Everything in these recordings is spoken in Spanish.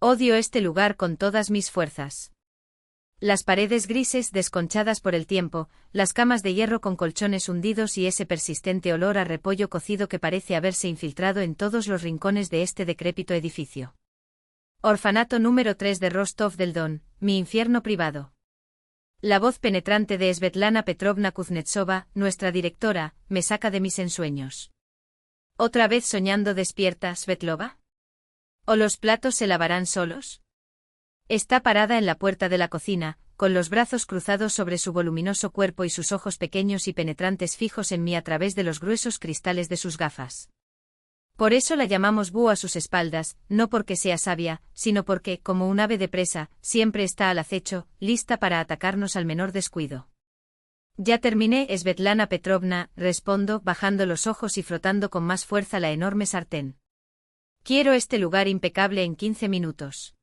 Odio este lugar con todas mis fuerzas. Las paredes grises desconchadas por el tiempo, las camas de hierro con colchones hundidos y ese persistente olor a repollo cocido que parece haberse infiltrado en todos los rincones de este decrépito edificio. Orfanato número 3 de Rostov del Don, mi infierno privado. La voz penetrante de Svetlana Petrovna Kuznetsova, nuestra directora, me saca de mis ensueños. ¿Otra vez soñando despierta, Svetlova? ¿O los platos se lavarán solos? Está parada en la puerta de la cocina, con los brazos cruzados sobre su voluminoso cuerpo y sus ojos pequeños y penetrantes fijos en mí a través de los gruesos cristales de sus gafas. Por eso la llamamos búho a sus espaldas, no porque sea sabia, sino porque, como un ave de presa, siempre está al acecho, lista para atacarnos al menor descuido. Ya terminé, Svetlana Petrovna, respondo, bajando los ojos y frotando con más fuerza la enorme sartén. Quiero este lugar impecable en 15 minutos.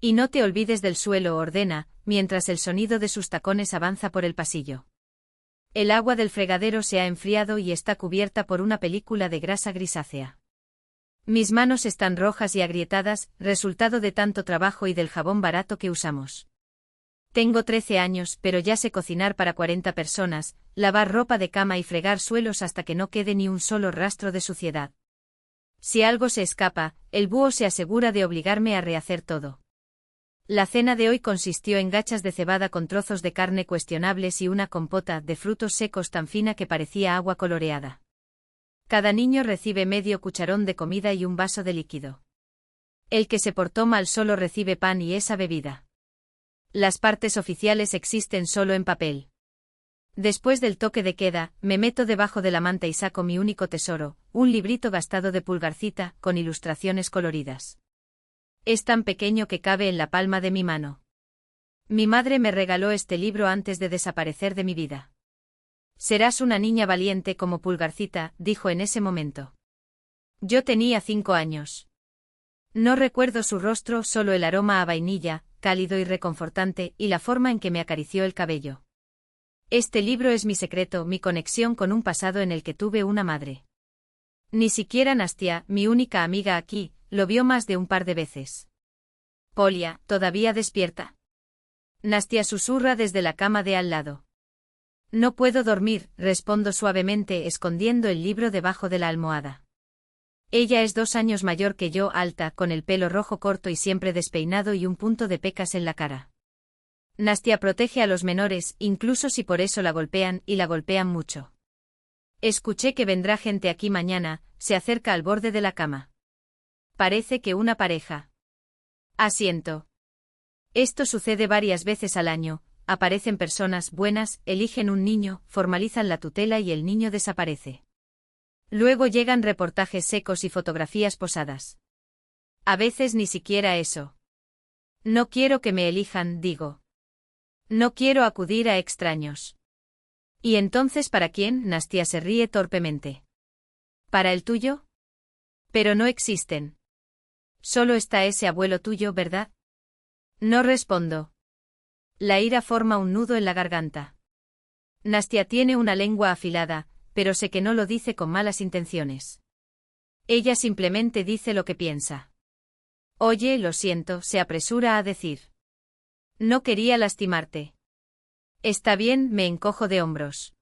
Y no te olvides del suelo, ordena, mientras el sonido de sus tacones avanza por el pasillo. El agua del fregadero se ha enfriado y está cubierta por una película de grasa grisácea. Mis manos están rojas y agrietadas, resultado de tanto trabajo y del jabón barato que usamos. Tengo 13 años, pero ya sé cocinar para 40 personas, lavar ropa de cama y fregar suelos hasta que no quede ni un solo rastro de suciedad. Si algo se escapa, el búho se asegura de obligarme a rehacer todo. La cena de hoy consistió en gachas de cebada con trozos de carne cuestionables y una compota de frutos secos tan fina que parecía agua coloreada. Cada niño recibe medio cucharón de comida y un vaso de líquido. El que se portó mal solo recibe pan y esa bebida. Las partes oficiales existen solo en papel. Después del toque de queda, me meto debajo de la manta y saco mi único tesoro, un librito gastado de pulgarcita, con ilustraciones coloridas. Es tan pequeño que cabe en la palma de mi mano. Mi madre me regaló este libro antes de desaparecer de mi vida. Serás una niña valiente como Pulgarcita, dijo en ese momento. Yo tenía 5 años. No recuerdo su rostro, solo el aroma a vainilla, cálido y reconfortante, y la forma en que me acarició el cabello. Este libro es mi secreto, mi conexión con un pasado en el que tuve una madre. Ni siquiera Nastia, mi única amiga aquí, lo vio más de un par de veces. Polia, ¿todavía despierta? Nastia susurra desde la cama de al lado. No puedo dormir, respondo suavemente escondiendo el libro debajo de la almohada. Ella es 2 años mayor que yo, alta, con el pelo rojo corto y siempre despeinado y un punto de pecas en la cara. Nastia protege a los menores, incluso si por eso la golpean, y la golpean mucho. Escuché que vendrá gente aquí mañana, se acerca al borde de la cama. Parece que una pareja. Asiento. Esto sucede varias veces al año, aparecen personas buenas, eligen un niño, formalizan la tutela y el niño desaparece. Luego llegan reportajes secos y fotografías posadas. A veces ni siquiera eso. No quiero que me elijan, digo. No quiero acudir a extraños. ¿Y entonces para quién? Nastia se ríe torpemente. ¿Para el tuyo? Pero no existen. Solo está ese abuelo tuyo, ¿verdad? No respondo. La ira forma un nudo en la garganta. Nastia tiene una lengua afilada, pero sé que no lo dice con malas intenciones. Ella simplemente dice lo que piensa. Oye, lo siento, se apresura a decir. No quería lastimarte. Está bien, me encojo de hombros.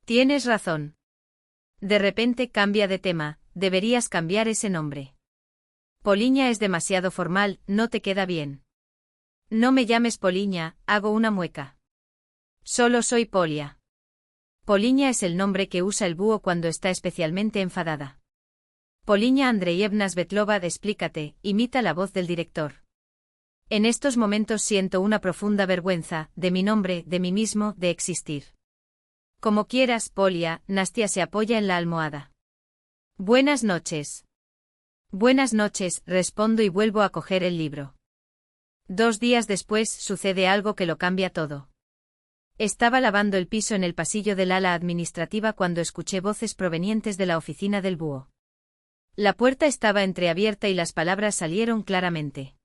Tienes razón. De repente cambia de tema, deberías cambiar ese nombre. Poliña es demasiado formal, no te queda bien. No me llames Poliña, hago una mueca. Solo soy Polia. Poliña es el nombre que usa el búho cuando está especialmente enfadada. Poliña Andreyevna Svetlova, explícate, imita la voz del director. En estos momentos siento una profunda vergüenza, de mi nombre, de mí mismo, de existir. Como quieras, Polia, Nastia se apoya en la almohada. Buenas noches. Buenas noches, respondo y vuelvo a coger el libro. 2 días después sucede algo que lo cambia todo. Estaba lavando el piso en el pasillo del ala administrativa cuando escuché voces provenientes de la oficina del búho. La puerta estaba entreabierta y las palabras salieron claramente.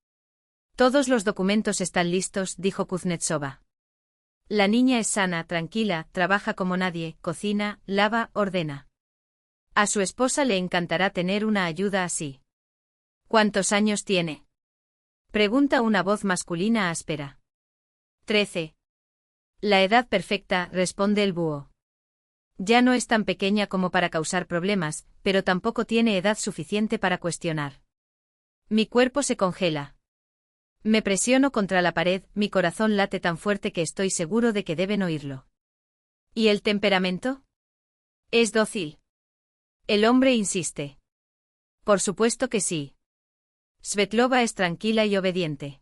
Todos los documentos están listos, dijo Kuznetsova. La niña es sana, tranquila, trabaja como nadie, cocina, lava, ordena. A su esposa le encantará tener una ayuda así. ¿Cuántos años tiene? Pregunta una voz masculina áspera. 13. La edad perfecta, responde el búho. Ya no es tan pequeña como para causar problemas, pero tampoco tiene edad suficiente para cuestionar. Mi cuerpo se congela. Me presiono contra la pared, mi corazón late tan fuerte que estoy seguro de que deben oírlo. ¿Y el temperamento? Es dócil. El hombre insiste. Por supuesto que sí. Svetlova es tranquila y obediente.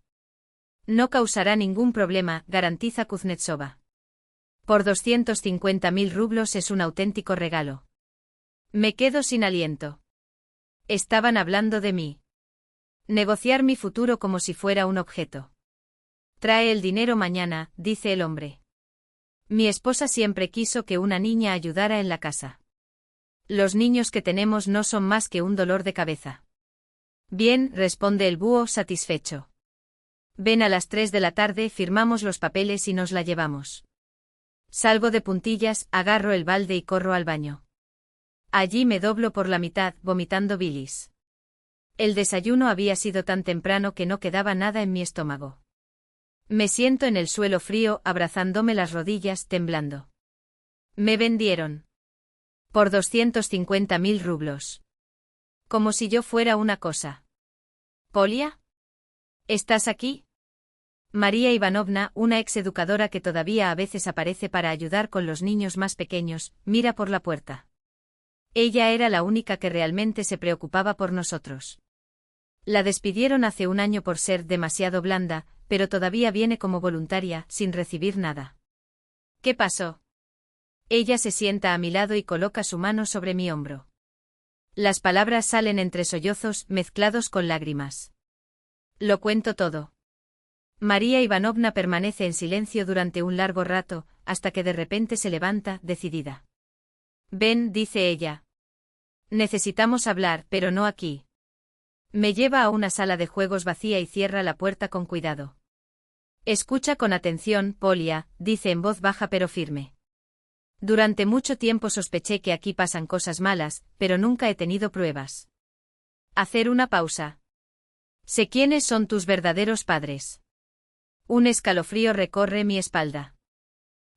No causará ningún problema, garantiza Kuznetsova. Por 250.000 rublos es un auténtico regalo. Me quedo sin aliento. Estaban hablando de mí. Negociar mi futuro como si fuera un objeto. Trae el dinero mañana, dice el hombre. Mi esposa siempre quiso que una niña ayudara en la casa. Los niños que tenemos no son más que un dolor de cabeza. Bien, responde el búho satisfecho. Ven a las 3 de la tarde, firmamos los papeles y nos la llevamos. Salgo de puntillas, agarro el balde y corro al baño. Allí me doblo por la mitad, vomitando bilis. El desayuno había sido tan temprano que no quedaba nada en mi estómago. Me siento en el suelo frío, abrazándome las rodillas, temblando. Me vendieron. Por 250.000 rublos. Como si yo fuera una cosa. ¿Polia? ¿Estás aquí? María Ivanovna, una exeducadora que todavía a veces aparece para ayudar con los niños más pequeños, mira por la puerta. Ella era la única que realmente se preocupaba por nosotros. La despidieron hace un año por ser demasiado blanda, pero todavía viene como voluntaria, sin recibir nada. ¿Qué pasó? Ella se sienta a mi lado y coloca su mano sobre mi hombro. Las palabras salen entre sollozos, mezclados con lágrimas. Lo cuento todo. María Ivanovna permanece en silencio durante un largo rato, hasta que de repente se levanta, decidida. Ven, dice ella. Necesitamos hablar, pero no aquí. Me lleva a una sala de juegos vacía y cierra la puerta con cuidado. Escucha con atención, Polia, dice en voz baja pero firme. Durante mucho tiempo sospeché que aquí pasan cosas malas, pero nunca he tenido pruebas. Hacer una pausa. Sé quiénes son tus verdaderos padres. Un escalofrío recorre mi espalda.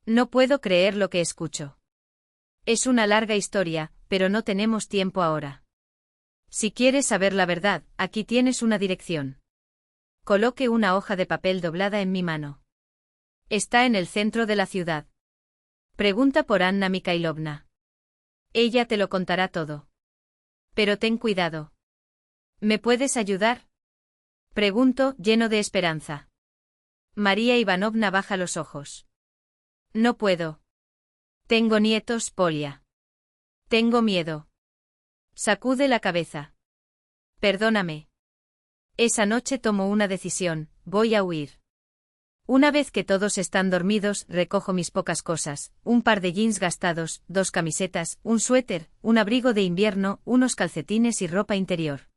No puedo creer lo que escucho. Es una larga historia, pero no tenemos tiempo ahora. Si quieres saber la verdad, aquí tienes una dirección. Coloque una hoja de papel doblada en mi mano. Está en el centro de la ciudad. Pregunta por Anna Mikhailovna. Ella te lo contará todo. Pero ten cuidado. ¿Me puedes ayudar? Pregunto, lleno de esperanza. María Ivanovna baja los ojos. No puedo. Tengo nietos, Polia. Tengo miedo. Sacude la cabeza. Perdóname. Esa noche tomo una decisión, voy a huir. Una vez que todos están dormidos, recojo mis pocas cosas, un par de jeans gastados, 2 camisetas, un suéter, un abrigo de invierno, unos calcetines y ropa interior.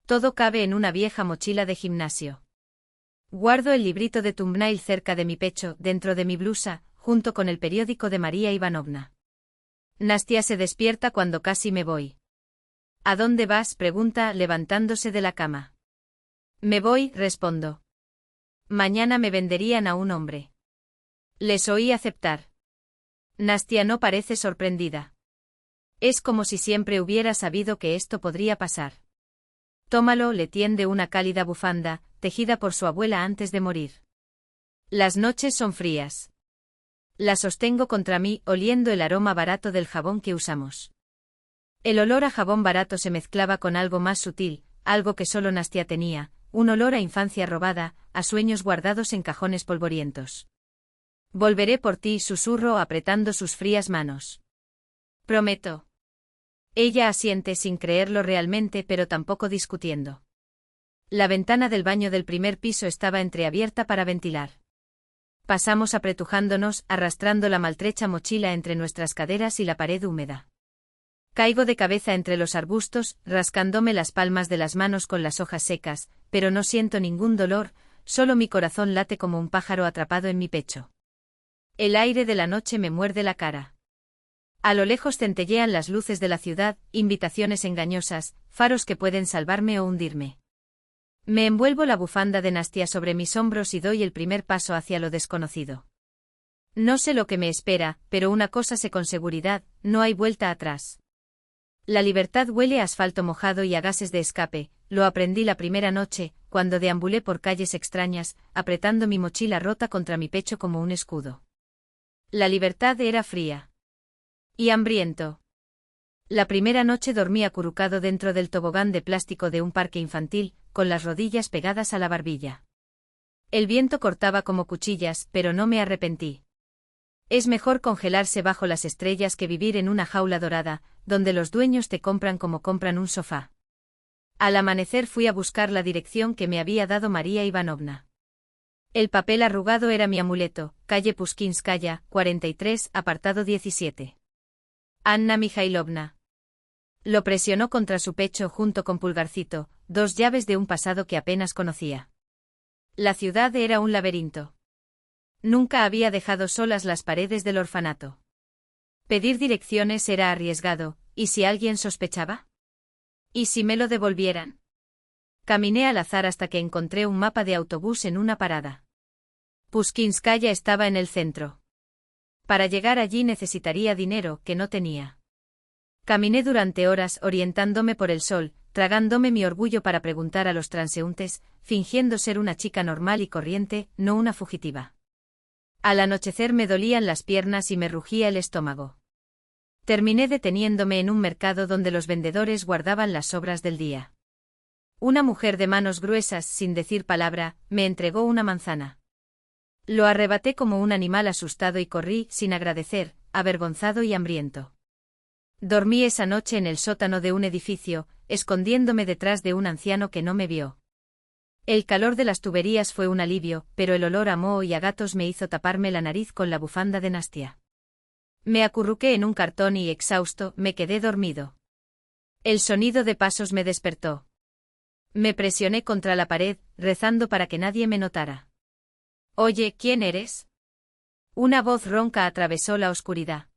Todo cabe en una vieja mochila de gimnasio. Guardo el librito de thumbnail cerca de mi pecho, dentro de mi blusa, junto con el periódico de María Ivanovna. Nastia se despierta cuando casi me voy. ¿A dónde vas?, pregunta, levantándose de la cama. Me voy, respondo. Mañana me venderían a un hombre. Les oí aceptar. Nastia no parece sorprendida. Es como si siempre hubiera sabido que esto podría pasar. Tómalo, le tiende una cálida bufanda, tejida por su abuela antes de morir. Las noches son frías. La sostengo contra mí, oliendo el aroma barato del jabón que usamos. El olor a jabón barato se mezclaba con algo más sutil, algo que solo Nastia tenía, un olor a infancia robada, a sueños guardados en cajones polvorientos. Volveré por ti, susurro apretando sus frías manos. Prometo. Ella asiente sin creerlo realmente, pero tampoco discutiendo. La ventana del baño del primer piso estaba entreabierta para ventilar. Pasamos apretujándonos, arrastrando la maltrecha mochila entre nuestras caderas y la pared húmeda. Caigo de cabeza entre los arbustos, rascándome las palmas de las manos con las hojas secas, pero no siento ningún dolor, solo mi corazón late como un pájaro atrapado en mi pecho. El aire de la noche me muerde la cara. A lo lejos centellean las luces de la ciudad, invitaciones engañosas, faros que pueden salvarme o hundirme. Me envuelvo la bufanda de Nastia sobre mis hombros y doy el primer paso hacia lo desconocido. No sé lo que me espera, pero una cosa sé con seguridad, no hay vuelta atrás. La libertad huele a asfalto mojado y a gases de escape, lo aprendí la primera noche, cuando deambulé por calles extrañas, apretando mi mochila rota contra mi pecho como un escudo. La libertad era fría. Y hambriento. La primera noche dormí acurrucado dentro del tobogán de plástico de un parque infantil, con las rodillas pegadas a la barbilla. El viento cortaba como cuchillas, pero no me arrepentí. Es mejor congelarse bajo las estrellas que vivir en una jaula dorada, donde los dueños te compran como compran un sofá. Al amanecer fui a buscar la dirección que me había dado María Ivanovna. El papel arrugado era mi amuleto, calle Pushkinskaya, 43, apartado 17. Anna Mikhailovna. Lo presionó contra su pecho junto con Pulgarcito, dos llaves de un pasado que apenas conocía. La ciudad era un laberinto. Nunca había dejado solas las paredes del orfanato. Pedir direcciones era arriesgado, ¿y si alguien sospechaba? ¿Y si me lo devolvieran? Caminé al azar hasta que encontré un mapa de autobús en una parada. Pushkinskaya estaba en el centro. Para llegar allí necesitaría dinero, que no tenía. Caminé durante horas orientándome por el sol, tragándome mi orgullo para preguntar a los transeúntes, fingiendo ser una chica normal y corriente, no una fugitiva. Al anochecer me dolían las piernas y me rugía el estómago. Terminé deteniéndome en un mercado donde los vendedores guardaban las sobras del día. Una mujer de manos gruesas, sin decir palabra, me entregó una manzana. Lo arrebaté como un animal asustado y corrí, sin agradecer, avergonzado y hambriento. Dormí esa noche en el sótano de un edificio, escondiéndome detrás de un anciano que no me vio. El calor de las tuberías fue un alivio, pero el olor a moho y a gatos me hizo taparme la nariz con la bufanda de Nastia. Me acurruqué en un cartón y, exhausto, me quedé dormido. El sonido de pasos me despertó. Me presioné contra la pared, rezando para que nadie me notara. «Oye, ¿quién eres?» Una voz ronca atravesó la oscuridad.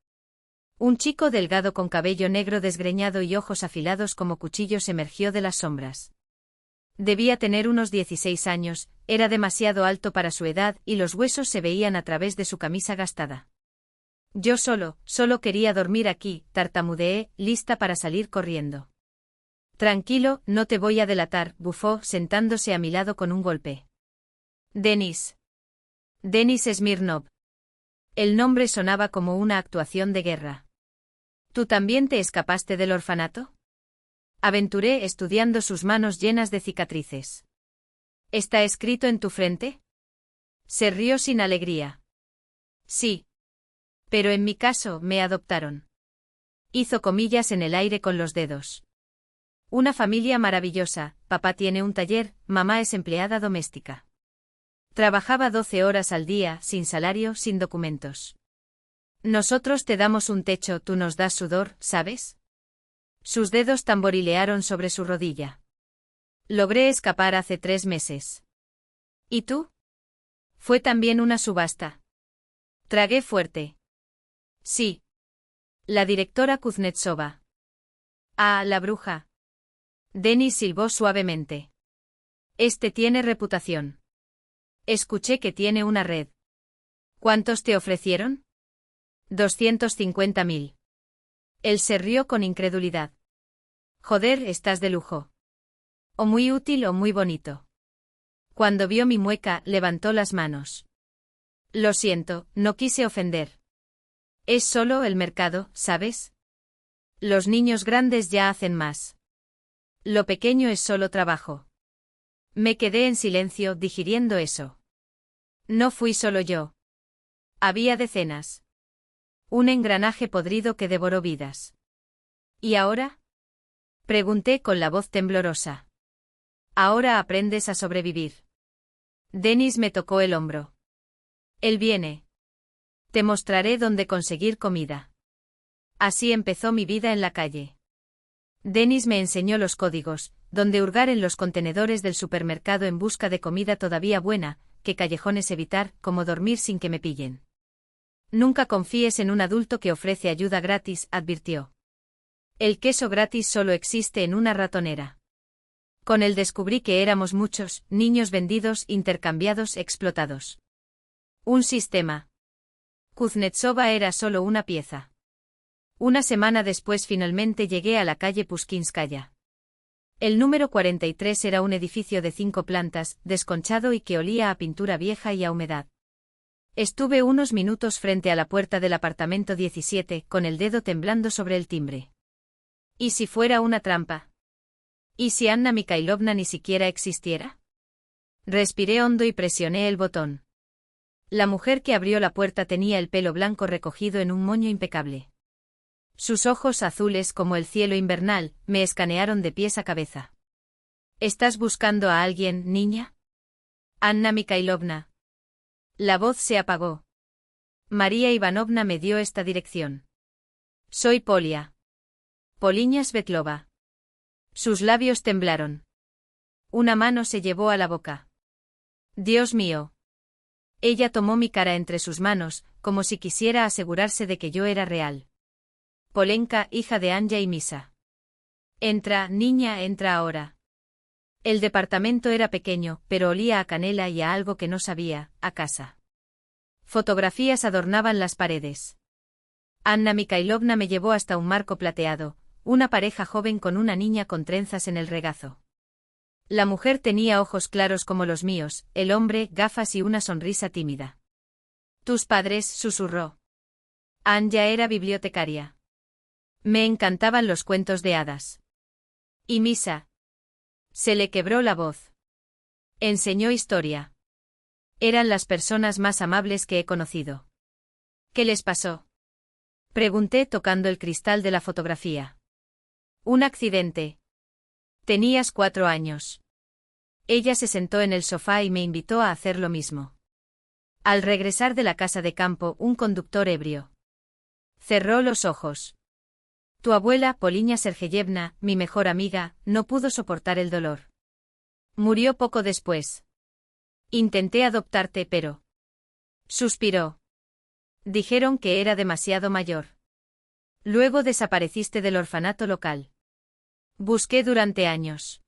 Un chico delgado con cabello negro desgreñado y ojos afilados como cuchillos emergió de las sombras. Debía tener unos 16 años, era demasiado alto para su edad y los huesos se veían a través de su camisa gastada. Yo solo quería dormir aquí, tartamudeé, lista para salir corriendo. Tranquilo, no te voy a delatar, bufó, sentándose a mi lado con un golpe. Denis. Denis Smirnov. El nombre sonaba como una actuación de guerra. ¿Tú también te escapaste del orfanato? Aventuré estudiando sus manos llenas de cicatrices. ¿Está escrito en tu frente? Se rió sin alegría. Sí. Pero en mi caso, me adoptaron. Hizo comillas en el aire con los dedos. Una familia maravillosa, papá tiene un taller, mamá es empleada doméstica. Trabajaba 12 horas al día, sin salario, sin documentos. Nosotros te damos un techo, tú nos das sudor, ¿sabes? Sus dedos tamborilearon sobre su rodilla. Logré escapar hace 3 meses. ¿Y tú? Fue también una subasta. Tragué fuerte. Sí. La directora Kuznetsova. Ah, la bruja. Denis silbó suavemente. Este tiene reputación. Escuché que tiene una red. ¿Cuántos te ofrecieron? 250.000. Él se rió con incredulidad. Joder, estás de lujo. O muy útil o muy bonito. Cuando vio mi mueca, levantó las manos. Lo siento, no quise ofender. Es solo el mercado, ¿sabes? Los niños grandes ya hacen más. Lo pequeño es solo trabajo. Me quedé en silencio, digiriendo eso. No fui solo yo. Había decenas. Un engranaje podrido que devoró vidas. ¿Y ahora? Pregunté con la voz temblorosa. Ahora aprendes a sobrevivir. Denis me tocó el hombro. Él viene. Te mostraré dónde conseguir comida. Así empezó mi vida en la calle. Denis me enseñó los códigos, dónde hurgar en los contenedores del supermercado en busca de comida todavía buena, qué callejones evitar, cómo dormir sin que me pillen. Nunca confíes en un adulto que ofrece ayuda gratis, advirtió. El queso gratis solo existe en una ratonera. Con él descubrí que éramos muchos, niños vendidos, intercambiados, explotados. Un sistema. Kuznetsova era solo una pieza. Una semana después finalmente llegué a la calle Pushkinskaya. El número 43 era un edificio de 5 plantas, desconchado y que olía a pintura vieja y a humedad. Estuve unos minutos frente a la puerta del apartamento 17, con el dedo temblando sobre el timbre. ¿Y si fuera una trampa? ¿Y si Anna Mikhailovna ni siquiera existiera? Respiré hondo y presioné el botón. La mujer que abrió la puerta tenía el pelo blanco recogido en un moño impecable. Sus ojos azules como el cielo invernal, me escanearon de pies a cabeza. ¿Estás buscando a alguien, niña? Anna Mikhailovna. La voz se apagó. María Ivanovna me dio esta dirección. Soy Polia. Poliña Svetlova. Sus labios temblaron. Una mano se llevó a la boca. Dios mío. Ella tomó mi cara entre sus manos, como si quisiera asegurarse de que yo era real. Polenka, hija de Anja y Misa. Entra, niña, entra ahora. El departamento era pequeño, pero olía a canela y a algo que no sabía, a casa. Fotografías adornaban las paredes. Anna Mikhailovna me llevó hasta un marco plateado, una pareja joven con una niña con trenzas en el regazo. La mujer tenía ojos claros como los míos, el hombre, gafas y una sonrisa tímida. ¿Tus padres?, susurró. Anja era bibliotecaria. Me encantaban los cuentos de hadas. ¿Y Misa? Se le quebró la voz. Enseñó historia. Eran las personas más amables que he conocido. ¿Qué les pasó? Pregunté tocando el cristal de la fotografía. Un accidente. Tenías 4 años. Ella se sentó en el sofá y me invitó a hacer lo mismo. Al regresar de la casa de campo, un conductor ebrio. Cerró los ojos. Tu abuela, Poliña Sergeyevna, mi mejor amiga, no pudo soportar el dolor. Murió poco después. Intenté adoptarte, pero... Suspiró. Dijeron que era demasiado mayor. Luego desapareciste del orfanato local. Busqué durante años.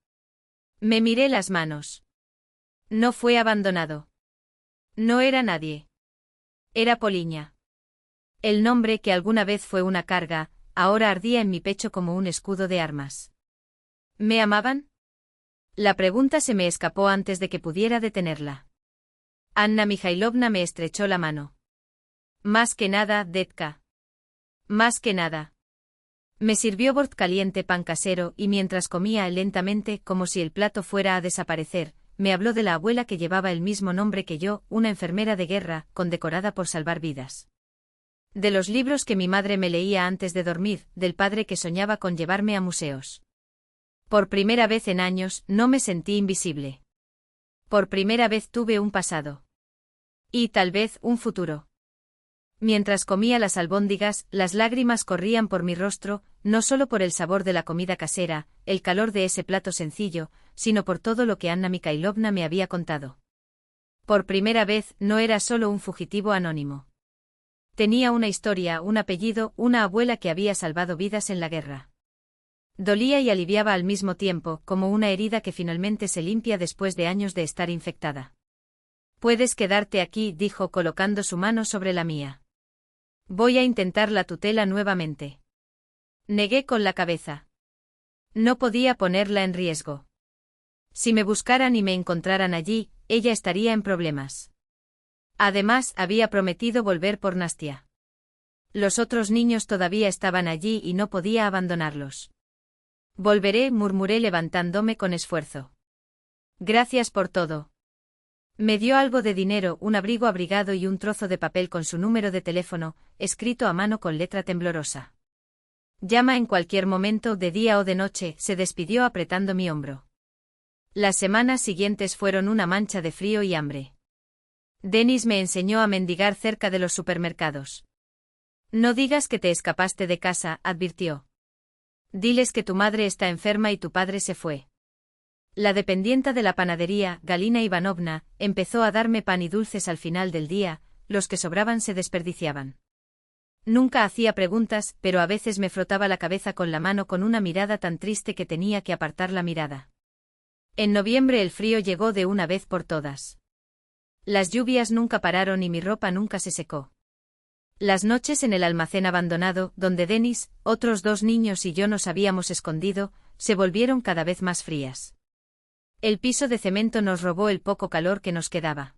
Me miré las manos. No fue abandonado. No era nadie. Era Poliña. El nombre que alguna vez fue una carga, ahora ardía en mi pecho como un escudo de armas. ¿Me amaban? La pregunta se me escapó antes de que pudiera detenerla. Anna Mikhailovna me estrechó la mano. Más que nada, Detka. Más que nada. Me sirvió bord caliente pan casero y mientras comía lentamente como si el plato fuera a desaparecer, me habló de la abuela que llevaba el mismo nombre que yo, una enfermera de guerra, condecorada por salvar vidas. De los libros que mi madre me leía antes de dormir, del padre que soñaba con llevarme a museos. Por primera vez en años, no me sentí invisible. Por primera vez tuve un pasado. Y tal vez un futuro. Mientras comía las albóndigas, las lágrimas corrían por mi rostro, no solo por el sabor de la comida casera, el calor de ese plato sencillo, sino por todo lo que Anna Mikhailovna me había contado. Por primera vez, no era solo un fugitivo anónimo. Tenía una historia, un apellido, una abuela que había salvado vidas en la guerra. Dolía y aliviaba al mismo tiempo, como una herida que finalmente se limpia después de años de estar infectada. Puedes quedarte aquí, dijo colocando su mano sobre la mía. Voy a intentar la tutela nuevamente. Negué con la cabeza. No podía ponerla en riesgo. Si me buscaran y me encontraran allí, ella estaría en problemas. Además, había prometido volver por Nastia. Los otros niños todavía estaban allí y no podía abandonarlos. Volveré, murmuré levantándome con esfuerzo. Gracias por todo. Me dio algo de dinero, un abrigo abrigado y un trozo de papel con su número de teléfono, escrito a mano con letra temblorosa. Llama en cualquier momento, de día o de noche, se despidió apretando mi hombro. Las semanas siguientes fueron una mancha de frío y hambre. Denis me enseñó a mendigar cerca de los supermercados. No digas que te escapaste de casa, advirtió. Diles que tu madre está enferma y tu padre se fue. La dependienta de la panadería, Galina Ivanovna, empezó a darme pan y dulces al final del día, los que sobraban se desperdiciaban. Nunca hacía preguntas, pero a veces me frotaba la cabeza con la mano con una mirada tan triste que tenía que apartar la mirada. En noviembre el frío llegó de una vez por todas. Las lluvias nunca pararon y mi ropa nunca se secó. Las noches en el almacén abandonado, donde Dennis, otros 2 niños y yo nos habíamos escondido, se volvieron cada vez más frías. El piso de cemento nos robó el poco calor que nos quedaba.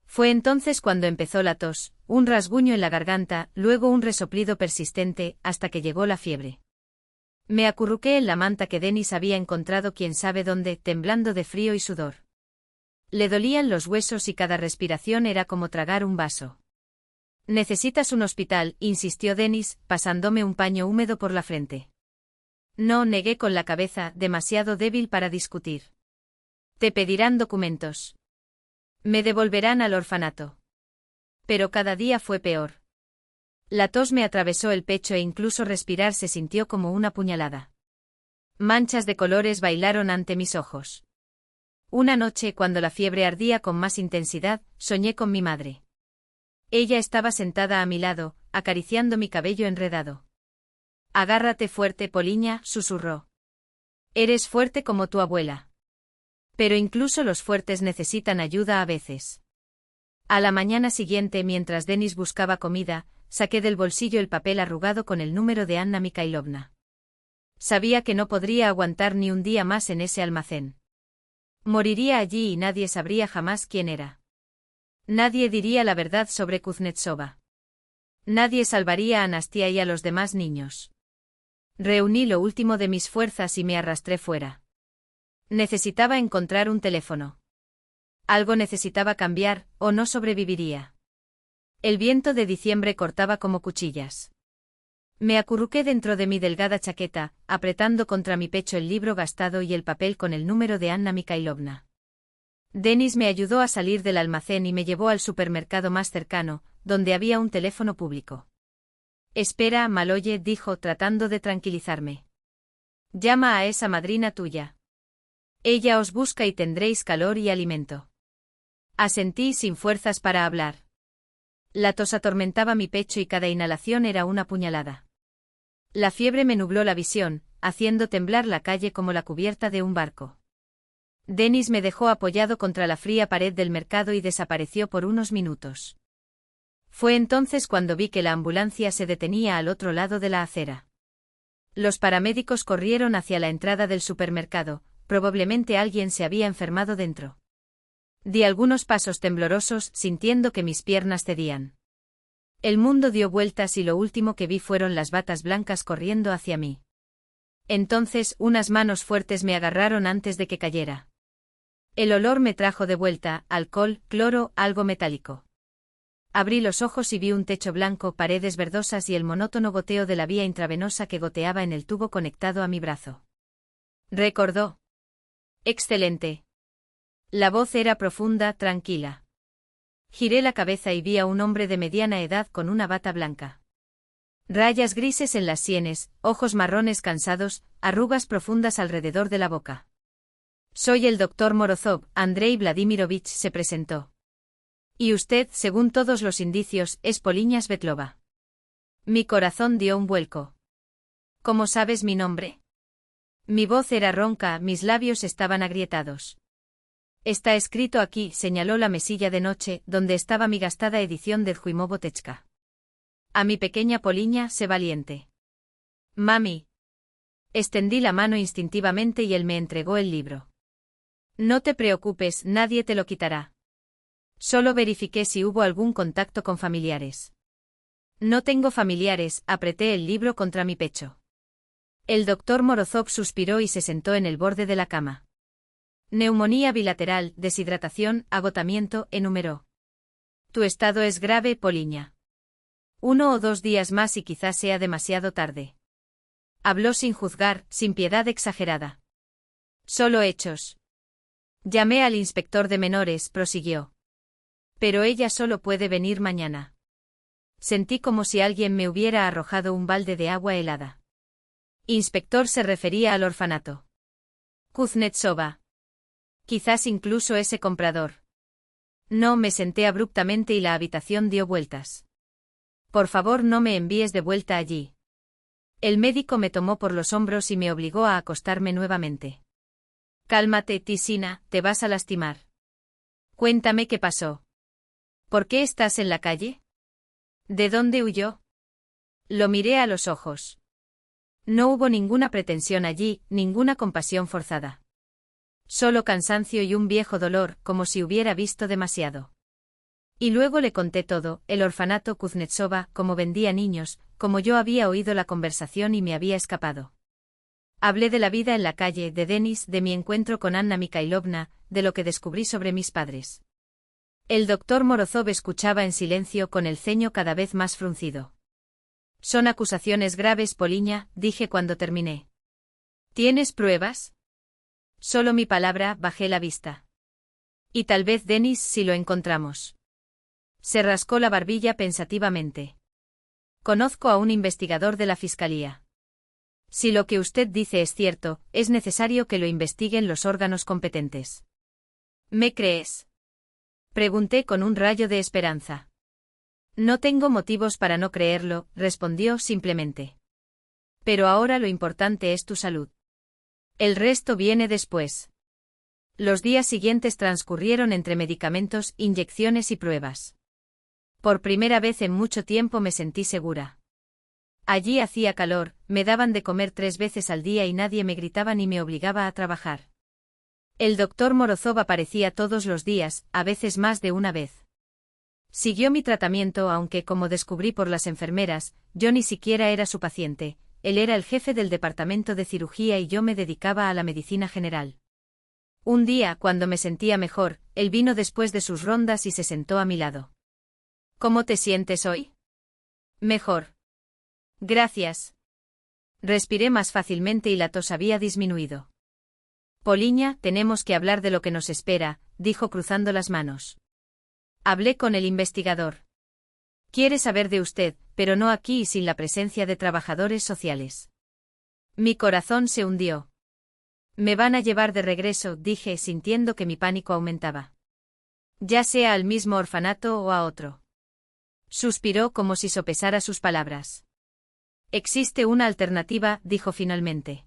Fue entonces cuando empezó la tos, un rasguño en la garganta, luego un resoplido persistente, hasta que llegó la fiebre. Me acurruqué en la manta que Dennis había encontrado quién sabe dónde, temblando de frío y sudor. Le dolían los huesos y cada respiración era como tragar un vaso. «Necesitas un hospital», insistió Dennis, pasándome un paño húmedo por la frente. No, negué con la cabeza, demasiado débil para discutir. «Te pedirán documentos. Me devolverán al orfanato». Pero cada día fue peor. La tos me atravesó el pecho e incluso respirar se sintió como una puñalada. Manchas de colores bailaron ante mis ojos. Una noche, cuando la fiebre ardía con más intensidad, soñé con mi madre. Ella estaba sentada a mi lado, acariciando mi cabello enredado. «Agárrate fuerte, Poliña», susurró. «Eres fuerte como tu abuela. Pero incluso los fuertes necesitan ayuda a veces». A la mañana siguiente, mientras Dennis buscaba comida, saqué del bolsillo el papel arrugado con el número de Anna Mikhailovna. Sabía que no podría aguantar ni un día más en ese almacén. Moriría allí y nadie sabría jamás quién era. Nadie diría la verdad sobre Kuznetsova. Nadie salvaría a Nastia y a los demás niños. Reuní lo último de mis fuerzas y me arrastré fuera. Necesitaba encontrar un teléfono. Algo necesitaba cambiar, o no sobreviviría. El viento de diciembre cortaba como cuchillas. Me acurruqué dentro de mi delgada chaqueta, apretando contra mi pecho el libro gastado y el papel con el número de Anna Mikhailovna. Dennis me ayudó a salir del almacén y me llevó al supermercado más cercano, donde había un teléfono público. «Espera, Maloye», dijo, tratando de tranquilizarme. «Llama a esa madrina tuya. Ella os busca y tendréis calor y alimento». Asentí sin fuerzas para hablar. La tos atormentaba mi pecho y cada inhalación era una puñalada. La fiebre me nubló la visión, haciendo temblar la calle como la cubierta de un barco. Dennis me dejó apoyado contra la fría pared del mercado y desapareció por unos minutos. Fue entonces cuando vi que la ambulancia se detenía al otro lado de la acera. Los paramédicos corrieron hacia la entrada del supermercado, probablemente alguien se había enfermado dentro. Di algunos pasos temblorosos, sintiendo que mis piernas cedían. El mundo dio vueltas y lo último que vi fueron las batas blancas corriendo hacia mí. Entonces, unas manos fuertes me agarraron antes de que cayera. El olor me trajo de vuelta, alcohol, cloro, algo metálico. Abrí los ojos y vi un techo blanco, paredes verdosas y el monótono goteo de la vía intravenosa que goteaba en el tubo conectado a mi brazo. Recordó. «Excelente». La voz era profunda, tranquila. Giré la cabeza y vi a un hombre de mediana edad con una bata blanca. Rayas grises en las sienes, ojos marrones cansados, arrugas profundas alrededor de la boca. «Soy el doctor Morozov», Andrei Vladimirovich se presentó. «Y usted, según todos los indicios, es Poliña Svetlova». Mi corazón dio un vuelco. «¿Cómo sabes mi nombre?» Mi voz era ronca, mis labios estaban agrietados. «Está escrito aquí», señaló la mesilla de noche, donde estaba mi gastada edición de Zhuimovotechka. «A mi pequeña Poliña, sé valiente». «Mami». Extendí la mano instintivamente y él me entregó el libro. «No te preocupes, nadie te lo quitará». Solo verifiqué si hubo algún contacto con familiares. «No tengo familiares», apreté el libro contra mi pecho. El doctor Morozov suspiró y se sentó en el borde de la cama. «Neumonía bilateral, deshidratación, agotamiento», enumeró. «Tu estado es grave, Poliña. 1 o 2 días más y quizás sea demasiado tarde». Habló sin juzgar, sin piedad exagerada. «Solo hechos». «Llamé al inspector de menores», prosiguió. «Pero ella solo puede venir mañana». Sentí como si alguien me hubiera arrojado un balde de agua helada. Inspector se refería al orfanato. Kuznetsova. Quizás incluso ese comprador. No, me senté abruptamente y la habitación dio vueltas. «Por favor, no me envíes de vuelta allí». El médico me tomó por los hombros y me obligó a acostarme nuevamente. Cálmate, Tisina, te vas a lastimar. Cuéntame qué pasó. ¿Por qué estás en la calle? ¿De dónde huyó? Lo miré a los ojos. No hubo ninguna pretensión allí, ninguna compasión forzada. Solo cansancio y un viejo dolor, como si hubiera visto demasiado. Y luego le conté todo, el orfanato Kuznetsova, cómo vendía niños, cómo yo había oído la conversación y me había escapado. Hablé de la vida en la calle, de Denis, de mi encuentro con Anna Mikhailovna, de lo que descubrí sobre mis padres. El doctor Morozov escuchaba en silencio con el ceño cada vez más fruncido. Son acusaciones graves, Poliña, dije cuando terminé. ¿Tienes pruebas? Solo mi palabra, bajé la vista. Y tal vez Denis si lo encontramos. Se rascó la barbilla pensativamente. Conozco a un investigador de la fiscalía. Si lo que usted dice es cierto, es necesario que lo investiguen los órganos competentes. ¿Me crees? Pregunté con un rayo de esperanza. No tengo motivos para no creerlo, respondió simplemente. Pero ahora lo importante es tu salud. El resto viene después. Los días siguientes transcurrieron entre medicamentos, inyecciones y pruebas. Por primera vez en mucho tiempo me sentí segura. Allí hacía calor, me daban de comer 3 veces al día y nadie me gritaba ni me obligaba a trabajar. El doctor Morozov aparecía todos los días, a veces más de una vez. Siguió mi tratamiento aunque, como descubrí por las enfermeras, yo ni siquiera era su paciente, él era el jefe del departamento de cirugía y yo me dedicaba a la medicina general. Un día, cuando me sentía mejor, él vino después de sus rondas y se sentó a mi lado. ¿Cómo te sientes hoy? Mejor. Gracias. Respiré más fácilmente y la tos había disminuido. Poliña, tenemos que hablar de lo que nos espera, dijo cruzando las manos. Hablé con el investigador. Quiere saber de usted, pero no aquí y sin la presencia de trabajadores sociales. Mi corazón se hundió. Me van a llevar de regreso, dije sintiendo que mi pánico aumentaba. Ya sea al mismo orfanato o a otro. Suspiró como si sopesara sus palabras. Existe una alternativa, dijo finalmente.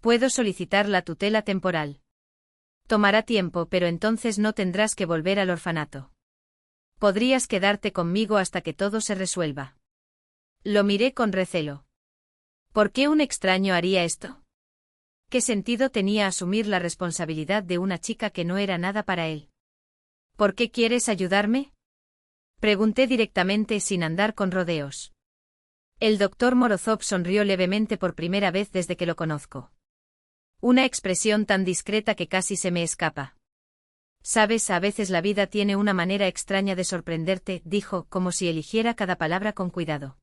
Puedo solicitar la tutela temporal. Tomará tiempo, pero entonces no tendrás que volver al orfanato. Podrías quedarte conmigo hasta que todo se resuelva. Lo miré con recelo. ¿Por qué un extraño haría esto? ¿Qué sentido tenía asumir la responsabilidad de una chica que no era nada para él? ¿Por qué quieres ayudarme? Pregunté directamente sin andar con rodeos. El doctor Morozov sonrió levemente por primera vez desde que lo conozco. Una expresión tan discreta que casi se me escapa. Sabes, a veces la vida tiene una manera extraña de sorprenderte, dijo, como si eligiera cada palabra con cuidado.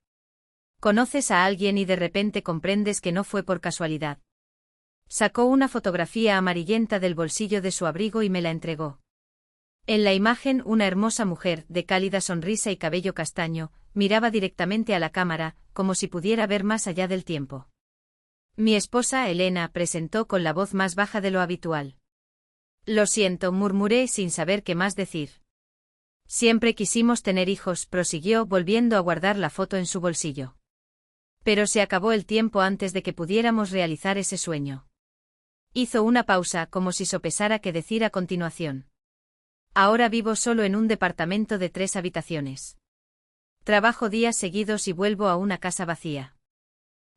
Conoces a alguien y de repente comprendes que no fue por casualidad. Sacó una fotografía amarillenta del bolsillo de su abrigo y me la entregó. En la imagen, una hermosa mujer, de cálida sonrisa y cabello castaño, miraba directamente a la cámara, como si pudiera ver más allá del tiempo. Mi esposa, Elena, presentó con la voz más baja de lo habitual. Lo siento, murmuré sin saber qué más decir. Siempre quisimos tener hijos, prosiguió, volviendo a guardar la foto en su bolsillo. Pero se acabó el tiempo antes de que pudiéramos realizar ese sueño. Hizo una pausa, como si sopesara qué decir a continuación. Ahora vivo solo en un departamento de 3 habitaciones. Trabajo días seguidos y vuelvo a una casa vacía.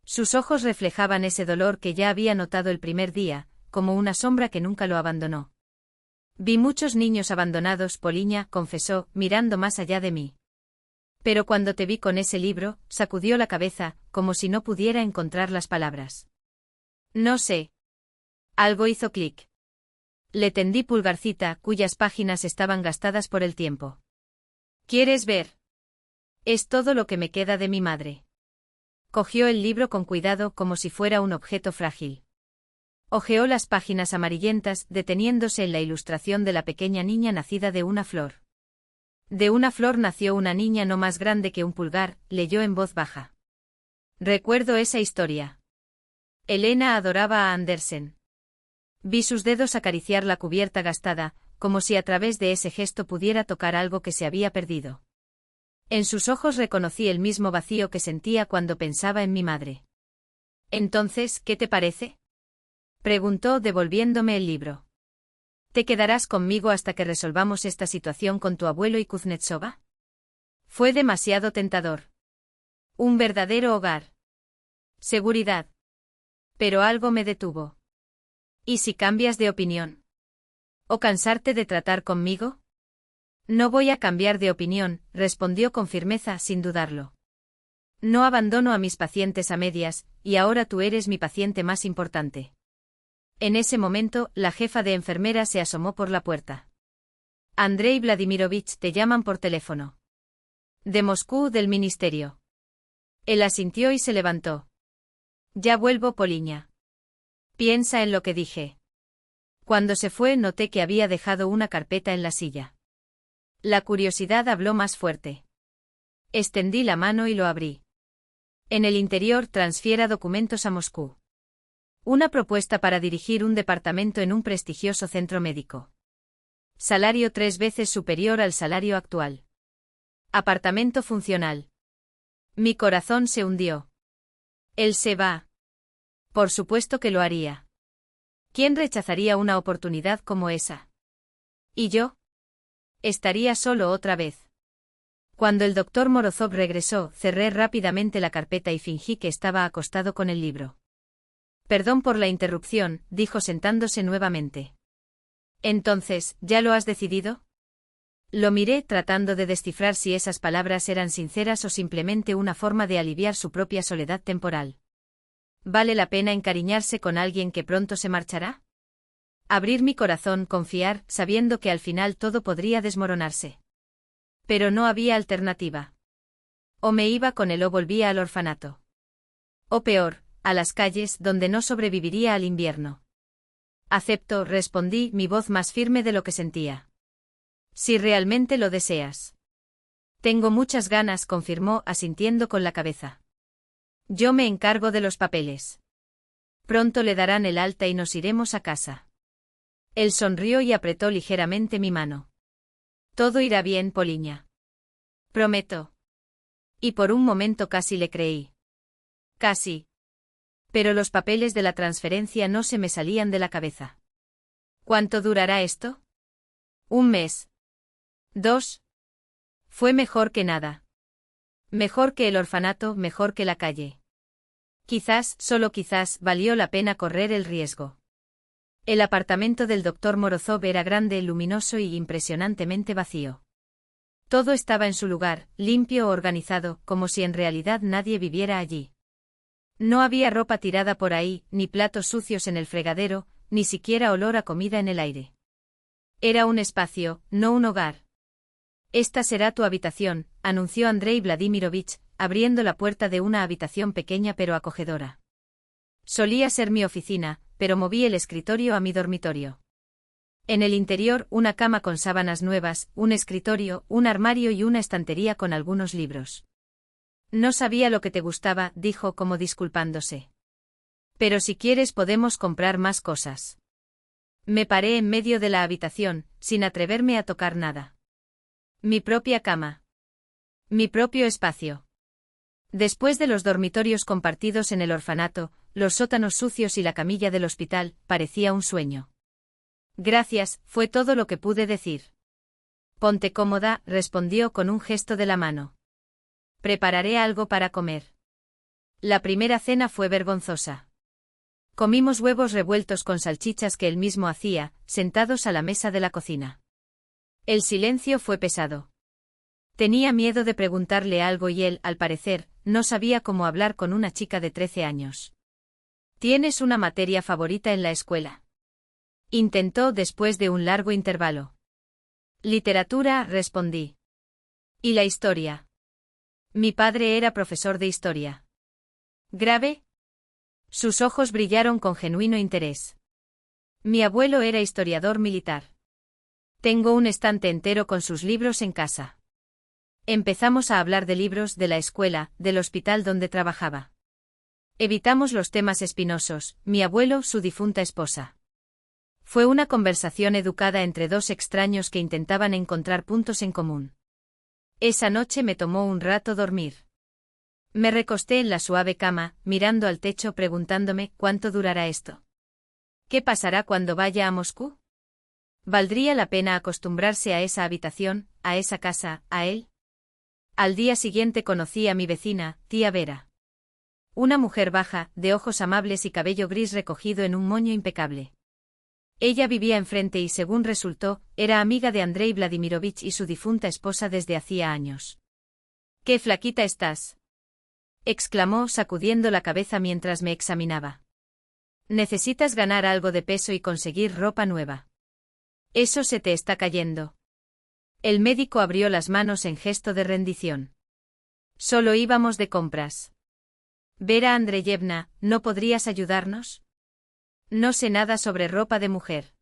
Sus ojos reflejaban ese dolor que ya había notado el primer día, como una sombra que nunca lo abandonó. Vi muchos niños abandonados, Poliña, confesó, mirando más allá de mí. Pero cuando te vi con ese libro, sacudió la cabeza, como si no pudiera encontrar las palabras. No sé. Algo hizo clic. Le tendí Pulgarcita, cuyas páginas estaban gastadas por el tiempo. ¿Quieres ver? Es todo lo que me queda de mi madre. Cogió el libro con cuidado como si fuera un objeto frágil. Hojeó las páginas amarillentas, deteniéndose en la ilustración de la pequeña niña nacida de una flor. De una flor nació una niña no más grande que un pulgar, leyó en voz baja. Recuerdo esa historia. Elena adoraba a Andersen. Vi sus dedos acariciar la cubierta gastada, como si a través de ese gesto pudiera tocar algo que se había perdido. En sus ojos reconocí el mismo vacío que sentía cuando pensaba en mi madre. Entonces, ¿qué te parece? Preguntó devolviéndome el libro. ¿Te quedarás conmigo hasta que resolvamos esta situación con tu abuelo y Kuznetsova? Fue demasiado tentador. Un verdadero hogar. Seguridad. Pero algo me detuvo. ¿Y si cambias de opinión? ¿O cansarte de tratar conmigo? No voy a cambiar de opinión, respondió con firmeza sin dudarlo. No abandono a mis pacientes a medias, y ahora tú eres mi paciente más importante. En ese momento, la jefa de enfermera se asomó por la puerta. Andrei Vladimirovich, te llaman por teléfono. De Moscú, del ministerio. Él asintió y se levantó. Ya vuelvo, Poliña. Piensa en lo que dije. Cuando se fue, noté que había dejado una carpeta en la silla. La curiosidad habló más fuerte. Extendí la mano y lo abrí. En el interior, transfiera documentos a Moscú. Una propuesta para dirigir un departamento en un prestigioso centro médico. Salario 3 veces superior al salario actual. Apartamento funcional. Mi corazón se hundió. Él se va. Por supuesto que lo haría. ¿Quién rechazaría una oportunidad como esa? ¿Y yo? Estaría solo otra vez. Cuando el doctor Morozov regresó, cerré rápidamente la carpeta y fingí que estaba acostado con el libro. Perdón por la interrupción, dijo sentándose nuevamente. Entonces, ¿ya lo has decidido? Lo miré tratando de descifrar si esas palabras eran sinceras o simplemente una forma de aliviar su propia soledad temporal. ¿Vale la pena encariñarse con alguien que pronto se marchará? Abrir mi corazón, confiar, sabiendo que al final todo podría desmoronarse. Pero no había alternativa. O me iba con él o volvía al orfanato. O peor, a las calles donde no sobreviviría al invierno. Acepto, respondí, mi voz más firme de lo que sentía. Si realmente lo deseas. Tengo muchas ganas, confirmó, asintiendo con la cabeza. Yo me encargo de los papeles. Pronto le darán el alta y nos iremos a casa. Él sonrió y apretó ligeramente mi mano. Todo irá bien, Poliña. Prometo. Y por un momento casi le creí. Casi. Pero los papeles de la transferencia no se me salían de la cabeza. ¿Cuánto durará esto? 1 mes. 2. Fue mejor que nada. Mejor que el orfanato, mejor que la calle. Quizás, solo quizás, valió la pena correr el riesgo. El apartamento del doctor Morozov era grande, luminoso y impresionantemente vacío. Todo estaba en su lugar, limpio, organizado, como si en realidad nadie viviera allí. No había ropa tirada por ahí, ni platos sucios en el fregadero, ni siquiera olor a comida en el aire. Era un espacio, no un hogar. Esta será tu habitación, anunció Andrei Vladimirovich, abriendo la puerta de una habitación pequeña pero acogedora. Solía ser mi oficina, pero moví el escritorio a mi dormitorio. En el interior, una cama con sábanas nuevas, un escritorio, un armario y una estantería con algunos libros. No sabía lo que te gustaba, dijo como disculpándose. Pero si quieres podemos comprar más cosas. Me paré en medio de la habitación, sin atreverme a tocar nada. Mi propia cama. Mi propio espacio. Después de los dormitorios compartidos en el orfanato, los sótanos sucios y la camilla del hospital, parecía un sueño. Gracias, fue todo lo que pude decir. Ponte cómoda, respondió con un gesto de la mano. Prepararé algo para comer. La primera cena fue vergonzosa. Comimos huevos revueltos con salchichas que él mismo hacía, sentados a la mesa de la cocina. El silencio fue pesado. Tenía miedo de preguntarle algo y él, al parecer, no sabía cómo hablar con una chica de 13 años. ¿Tienes una materia favorita en la escuela? Intentó después de un largo intervalo. Literatura, respondí. ¿Y la historia? Mi padre era profesor de historia. ¿Grave? Sus ojos brillaron con genuino interés. Mi abuelo era historiador militar. Tengo un estante entero con sus libros en casa. Empezamos a hablar de libros, de la escuela, del hospital donde trabajaba. Evitamos los temas espinosos, mi abuelo, su difunta esposa. Fue una conversación educada entre dos extraños que intentaban encontrar puntos en común. Esa noche me tomó un rato dormir. Me recosté en la suave cama, mirando al techo preguntándome ¿cuánto durará esto? ¿Qué pasará cuando vaya a Moscú? ¿Valdría la pena acostumbrarse a esa habitación, a esa casa, a él? Al día siguiente conocí a mi vecina, tía Vera. Una mujer baja, de ojos amables y cabello gris recogido en un moño impecable. Ella vivía enfrente y, según resultó, era amiga de Andrei Vladimirovich y su difunta esposa desde hacía años. «¡Qué flaquita estás!», exclamó sacudiendo la cabeza mientras me examinaba. «Necesitas ganar algo de peso y conseguir ropa nueva. Eso se te está cayendo». El médico abrió las manos en gesto de rendición. «Solo íbamos de compras». «Vera Andreyevna, ¿no podrías ayudarnos? No sé nada sobre ropa de mujer».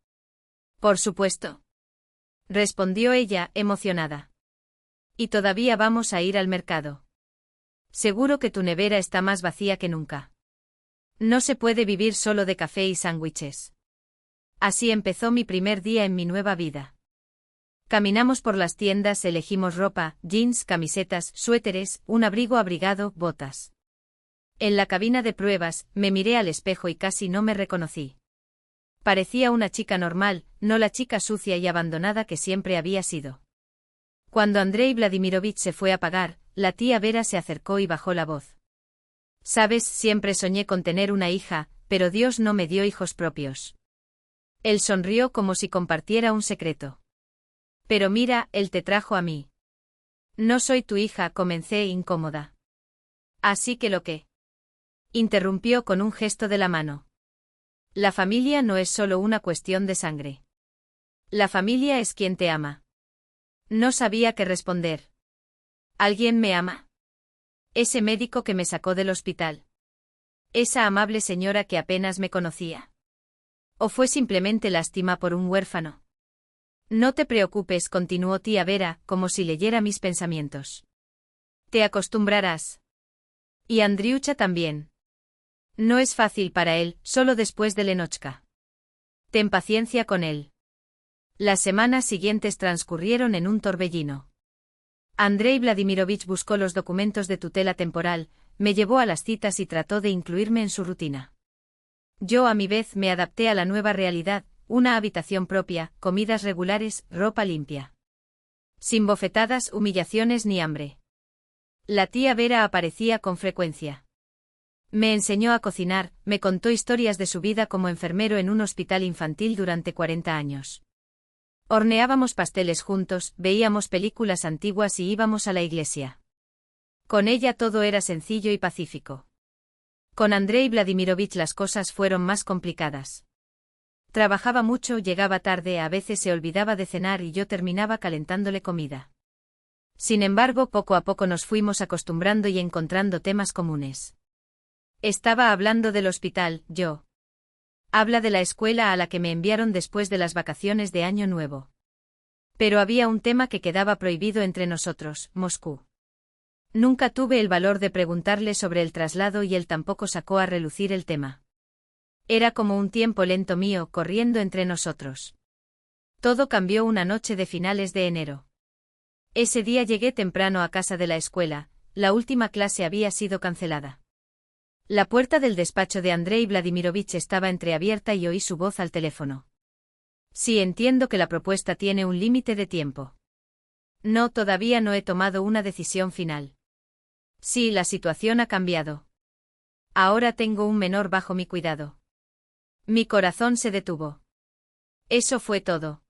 «Por supuesto», respondió ella, emocionada. «Y todavía vamos a ir al mercado. Seguro que tu nevera está más vacía que nunca. No se puede vivir solo de café y sándwiches». Así empezó mi primer día en mi nueva vida. Caminamos por las tiendas, elegimos ropa, jeans, camisetas, suéteres, un abrigo abrigado, botas. En la cabina de pruebas, me miré al espejo y casi no me reconocí. Parecía una chica normal, no la chica sucia y abandonada que siempre había sido. Cuando Andrei Vladimirovich se fue a pagar, la tía Vera se acercó y bajó la voz. «Sabes, siempre soñé con tener una hija, pero Dios no me dio hijos propios». Él sonrió como si compartiera un secreto. «Pero mira, él te trajo a mí». «No soy tu hija», comencé incómoda. «Así que lo que», interrumpió con un gesto de la mano. «La familia no es solo una cuestión de sangre. La familia es quien te ama». No sabía qué responder. ¿Alguien me ama? ¿Ese médico que me sacó del hospital? ¿Esa amable señora que apenas me conocía? ¿O fue simplemente lástima por un huérfano? No te preocupes, continuó tía Vera, como si leyera mis pensamientos. Te acostumbrarás. Y Andriucha también. No es fácil para él, solo después de Lenochka. Ten paciencia con él. Las semanas siguientes transcurrieron en un torbellino. Andrei Vladimirovich buscó los documentos de tutela temporal, me llevó a las citas y trató de incluirme en su rutina. Yo a mi vez me adapté a la nueva realidad, una habitación propia, comidas regulares, ropa limpia. Sin bofetadas, humillaciones ni hambre. La tía Vera aparecía con frecuencia. Me enseñó a cocinar, me contó historias de su vida como enfermero en un hospital infantil durante 40 años. Horneábamos pasteles juntos, veíamos películas antiguas y íbamos a la iglesia. Con ella todo era sencillo y pacífico. Con Andrei Vladimirovich las cosas fueron más complicadas. Trabajaba mucho, llegaba tarde, a veces se olvidaba de cenar y yo terminaba calentándole comida. Sin embargo, poco a poco nos fuimos acostumbrando y encontrando temas comunes. Estaba hablando del hospital, yo. Habla de la escuela a la que me enviaron después de las vacaciones de Año Nuevo. Pero había un tema que quedaba prohibido entre nosotros, Moscú. Nunca tuve el valor de preguntarle sobre el traslado y él tampoco sacó a relucir el tema. Era como un tiempo lento mío corriendo entre nosotros. Todo cambió una noche de finales de enero. Ese día llegué temprano a casa de la escuela, la última clase había sido cancelada. La puerta del despacho de Andrei Vladimirovich estaba entreabierta y oí su voz al teléfono. Sí, entiendo que la propuesta tiene un límite de tiempo. No, todavía no he tomado una decisión final. Sí, la situación ha cambiado. Ahora tengo un menor bajo mi cuidado. Mi corazón se detuvo. Eso fue todo.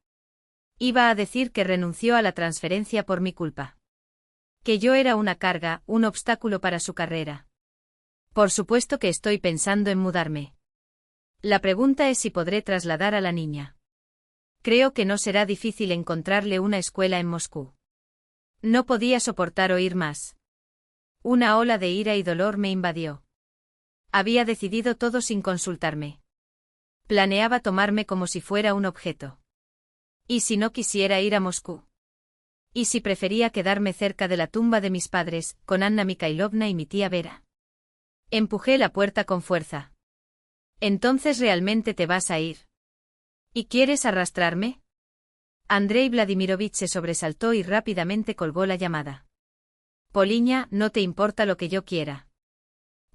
Iba a decir que renunció a la transferencia por mi culpa. Que yo era una carga, un obstáculo para su carrera. Por supuesto que estoy pensando en mudarme. La pregunta es si podré trasladar a la niña. Creo que no será difícil encontrarle una escuela en Moscú. No podía soportar oír más. Una ola de ira y dolor me invadió. Había decidido todo sin consultarme. Planeaba tomarme como si fuera un objeto. ¿Y si no quisiera ir a Moscú? ¿Y si prefería quedarme cerca de la tumba de mis padres, con Anna Mikhailovna y mi tía Vera? Empujé la puerta con fuerza. ¿Entonces realmente te vas a ir? ¿Y quieres arrastrarme? Andrei Vladimirovich se sobresaltó y rápidamente colgó la llamada. Poliña, no te importa lo que yo quiera.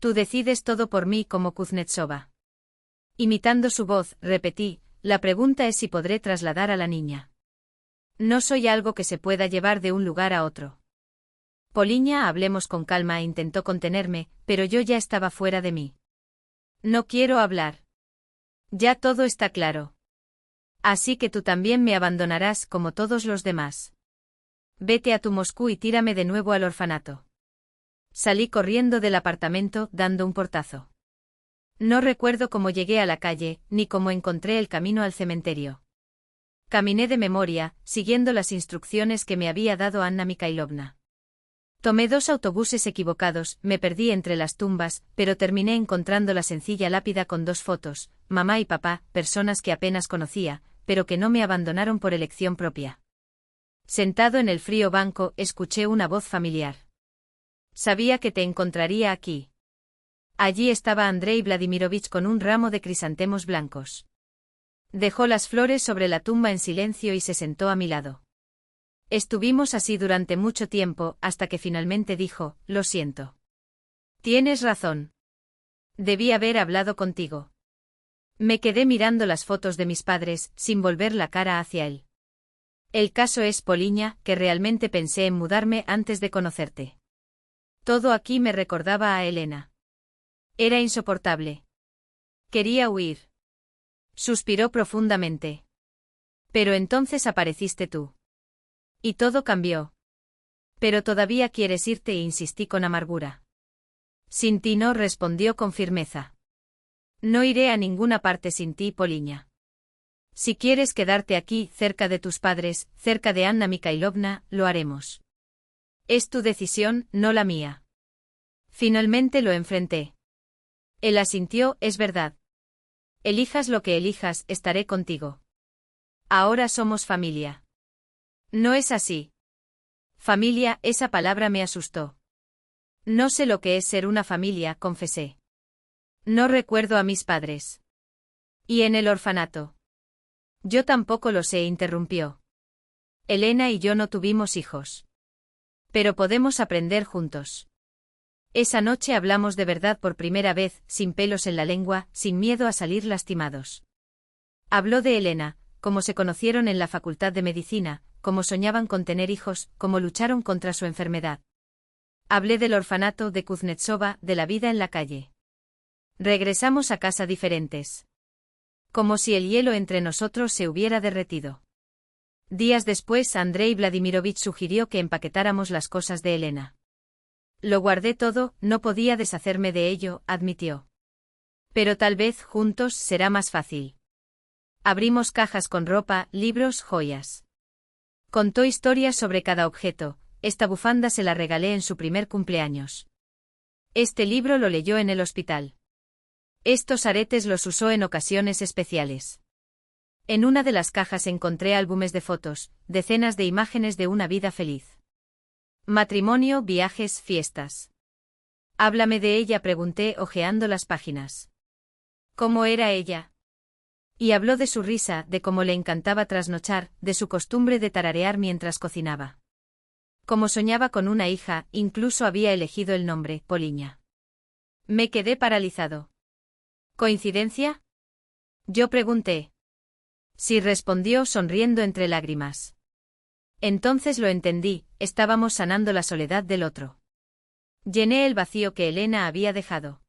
Tú decides todo por mí como Kuznetsova. Imitando su voz, repetí, la pregunta es si podré trasladar a la niña. No soy algo que se pueda llevar de un lugar a otro. Poliña, hablemos con calma, intentó contenerme, pero yo ya estaba fuera de mí. No quiero hablar. Ya todo está claro. Así que tú también me abandonarás como todos los demás. Vete a tu Moscú y tírame de nuevo al orfanato. Salí corriendo del apartamento, dando un portazo. No recuerdo cómo llegué a la calle, ni cómo encontré el camino al cementerio. Caminé de memoria, siguiendo las instrucciones que me había dado Anna Mikhailovna. Tomé 2 autobuses equivocados, me perdí entre las tumbas, pero terminé encontrando la sencilla lápida con 2 fotos, mamá y papá, personas que apenas conocía, pero que no me abandonaron por elección propia. Sentado en el frío banco, escuché una voz familiar. Sabía que te encontraría aquí. Allí estaba Andrei Vladimirovich con un ramo de crisantemos blancos. Dejó las flores sobre la tumba en silencio y se sentó a mi lado. Estuvimos así durante mucho tiempo, hasta que finalmente dijo, lo siento. Tienes razón. Debí haber hablado contigo. Me quedé mirando las fotos de mis padres, sin volver la cara hacia él. El caso es, Poliña, que realmente pensé en mudarme antes de conocerte. Todo aquí me recordaba a Elena. Era insoportable. Quería huir. Suspiró profundamente. Pero entonces apareciste tú. Y todo cambió. Pero todavía quieres irte, insistí con amargura. Sin ti no, respondió con firmeza. No iré a ninguna parte sin ti, Poliña. Si quieres quedarte aquí, cerca de tus padres, cerca de Anna Mikhailovna, lo haremos. Es tu decisión, no la mía. Finalmente lo enfrenté. Él asintió, es verdad. Elijas lo que elijas, estaré contigo. Ahora somos familia. No es así. Familia, esa palabra me asustó. No sé lo que es ser una familia, confesé. No recuerdo a mis padres. ¿Y en el orfanato? Yo tampoco lo sé, interrumpió. Elena y yo no tuvimos hijos. Pero podemos aprender juntos. Esa noche hablamos de verdad por primera vez, sin pelos en la lengua, sin miedo a salir lastimados. Habló de Elena, cómo se conocieron en la Facultad de Medicina, cómo soñaban con tener hijos, cómo lucharon contra su enfermedad. Hablé del orfanato, de Kuznetsova, de la vida en la calle. Regresamos a casa diferentes. Como si el hielo entre nosotros se hubiera derretido. Días después, Andrei Vladimirovich sugirió que empaquetáramos las cosas de Elena. Lo guardé todo, no podía deshacerme de ello, admitió. Pero tal vez juntos será más fácil. Abrimos cajas con ropa, libros, joyas. Contó historias sobre cada objeto. Esta bufanda se la regalé en su primer cumpleaños. Este libro lo leyó en el hospital. Estos aretes los usó en ocasiones especiales. En una de las cajas encontré álbumes de fotos, decenas de imágenes de una vida feliz. Matrimonio, viajes, fiestas. Háblame de ella, pregunté, hojeando las páginas. ¿Cómo era ella? Y habló de su risa, de cómo le encantaba trasnochar, de su costumbre de tararear mientras cocinaba. Como soñaba con una hija, incluso había elegido el nombre, Poliña. Me quedé paralizado. ¿Coincidencia? Yo pregunté. Sí, respondió sonriendo entre lágrimas. Entonces lo entendí, estábamos sanando la soledad del otro. Llené el vacío que Elena había dejado.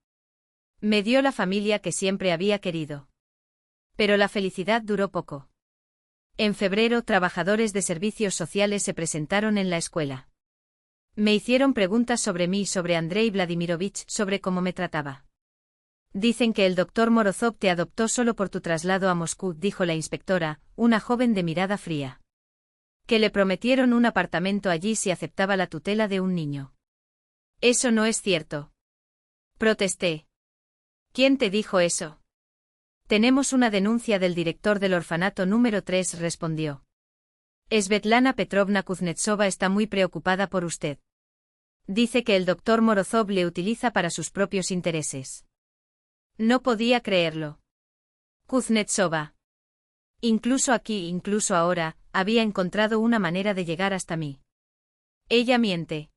Me dio la familia que siempre había querido. Pero la felicidad duró poco. En febrero, trabajadores de servicios sociales se presentaron en la escuela. Me hicieron preguntas sobre mí, sobre Andrei Vladimirovich, sobre cómo me trataba. Dicen que el doctor Morozov te adoptó solo por tu traslado a Moscú, dijo la inspectora, una joven de mirada fría. Que le prometieron un apartamento allí si aceptaba la tutela de un niño. Eso no es cierto. Protesté. ¿Quién te dijo eso? Tenemos una denuncia del director del orfanato número 3, respondió. Svetlana Petrovna Kuznetsova está muy preocupada por usted. Dice que el doctor Morozov le utiliza para sus propios intereses. No podía creerlo. Kuznetsova. Incluso aquí, incluso ahora, había encontrado una manera de llegar hasta mí. Ella miente.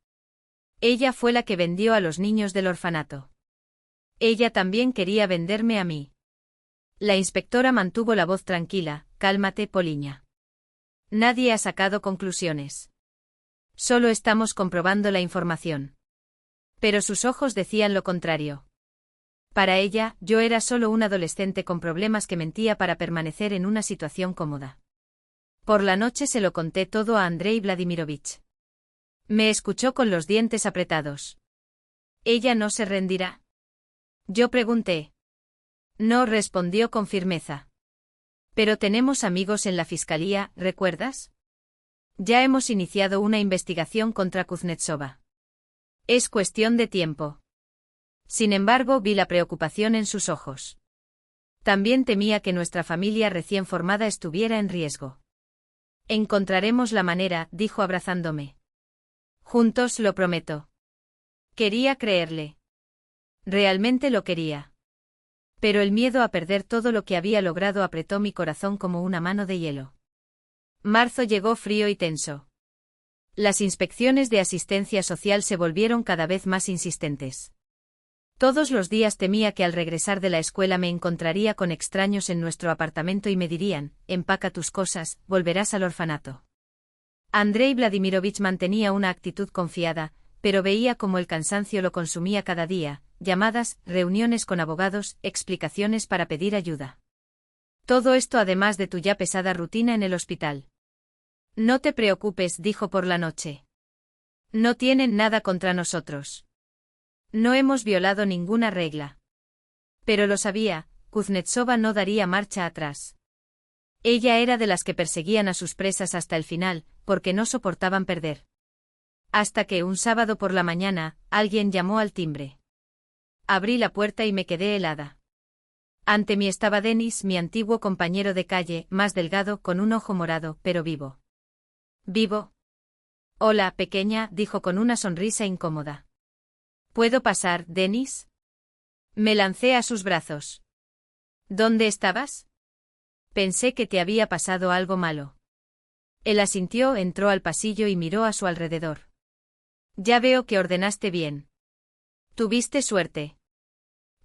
Ella fue la que vendió a los niños del orfanato. Ella también quería venderme a mí. La inspectora mantuvo la voz tranquila. Cálmate, Poliña. Nadie ha sacado conclusiones. Solo estamos comprobando la información. Pero sus ojos decían lo contrario. Para ella, yo era solo un adolescente con problemas que mentía para permanecer en una situación cómoda. Por la noche se lo conté todo a Andrei Vladimirovich. Me escuchó con los dientes apretados. ¿Ella no se rendirá? Yo pregunté. No, respondió con firmeza. Pero tenemos amigos en la fiscalía, ¿recuerdas? Ya hemos iniciado una investigación contra Kuznetsova. Es cuestión de tiempo. Sin embargo, vi la preocupación en sus ojos. También temía que nuestra familia recién formada estuviera en riesgo. Encontraremos la manera, dijo abrazándome. Juntos, lo prometo. Quería creerle. Realmente lo quería. Pero el miedo a perder todo lo que había logrado apretó mi corazón como una mano de hielo. Marzo llegó frío y tenso. Las inspecciones de asistencia social se volvieron cada vez más insistentes. Todos los días temía que al regresar de la escuela me encontraría con extraños en nuestro apartamento y me dirían, empaca tus cosas, volverás al orfanato. Andrei Vladimirovich mantenía una actitud confiada, pero veía cómo el cansancio lo consumía cada día, llamadas, reuniones con abogados, explicaciones para pedir ayuda. Todo esto además de tu ya pesada rutina en el hospital. No te preocupes, dijo por la noche. No tienen nada contra nosotros. No hemos violado ninguna regla. Pero lo sabía, Kuznetsova no daría marcha atrás. Ella era de las que perseguían a sus presas hasta el final, porque no soportaban perder. Hasta que un sábado por la mañana, alguien llamó al timbre. Abrí la puerta y me quedé helada. Ante mí estaba Denis, mi antiguo compañero de calle, más delgado, con un ojo morado, pero vivo. ¿Vivo? Hola, pequeña, dijo con una sonrisa incómoda. ¿Puedo pasar, Denis? Me lancé a sus brazos. ¿Dónde estabas? Pensé que te había pasado algo malo. Él asintió, entró al pasillo y miró a su alrededor. Ya veo que ordenaste bien. Tuviste suerte.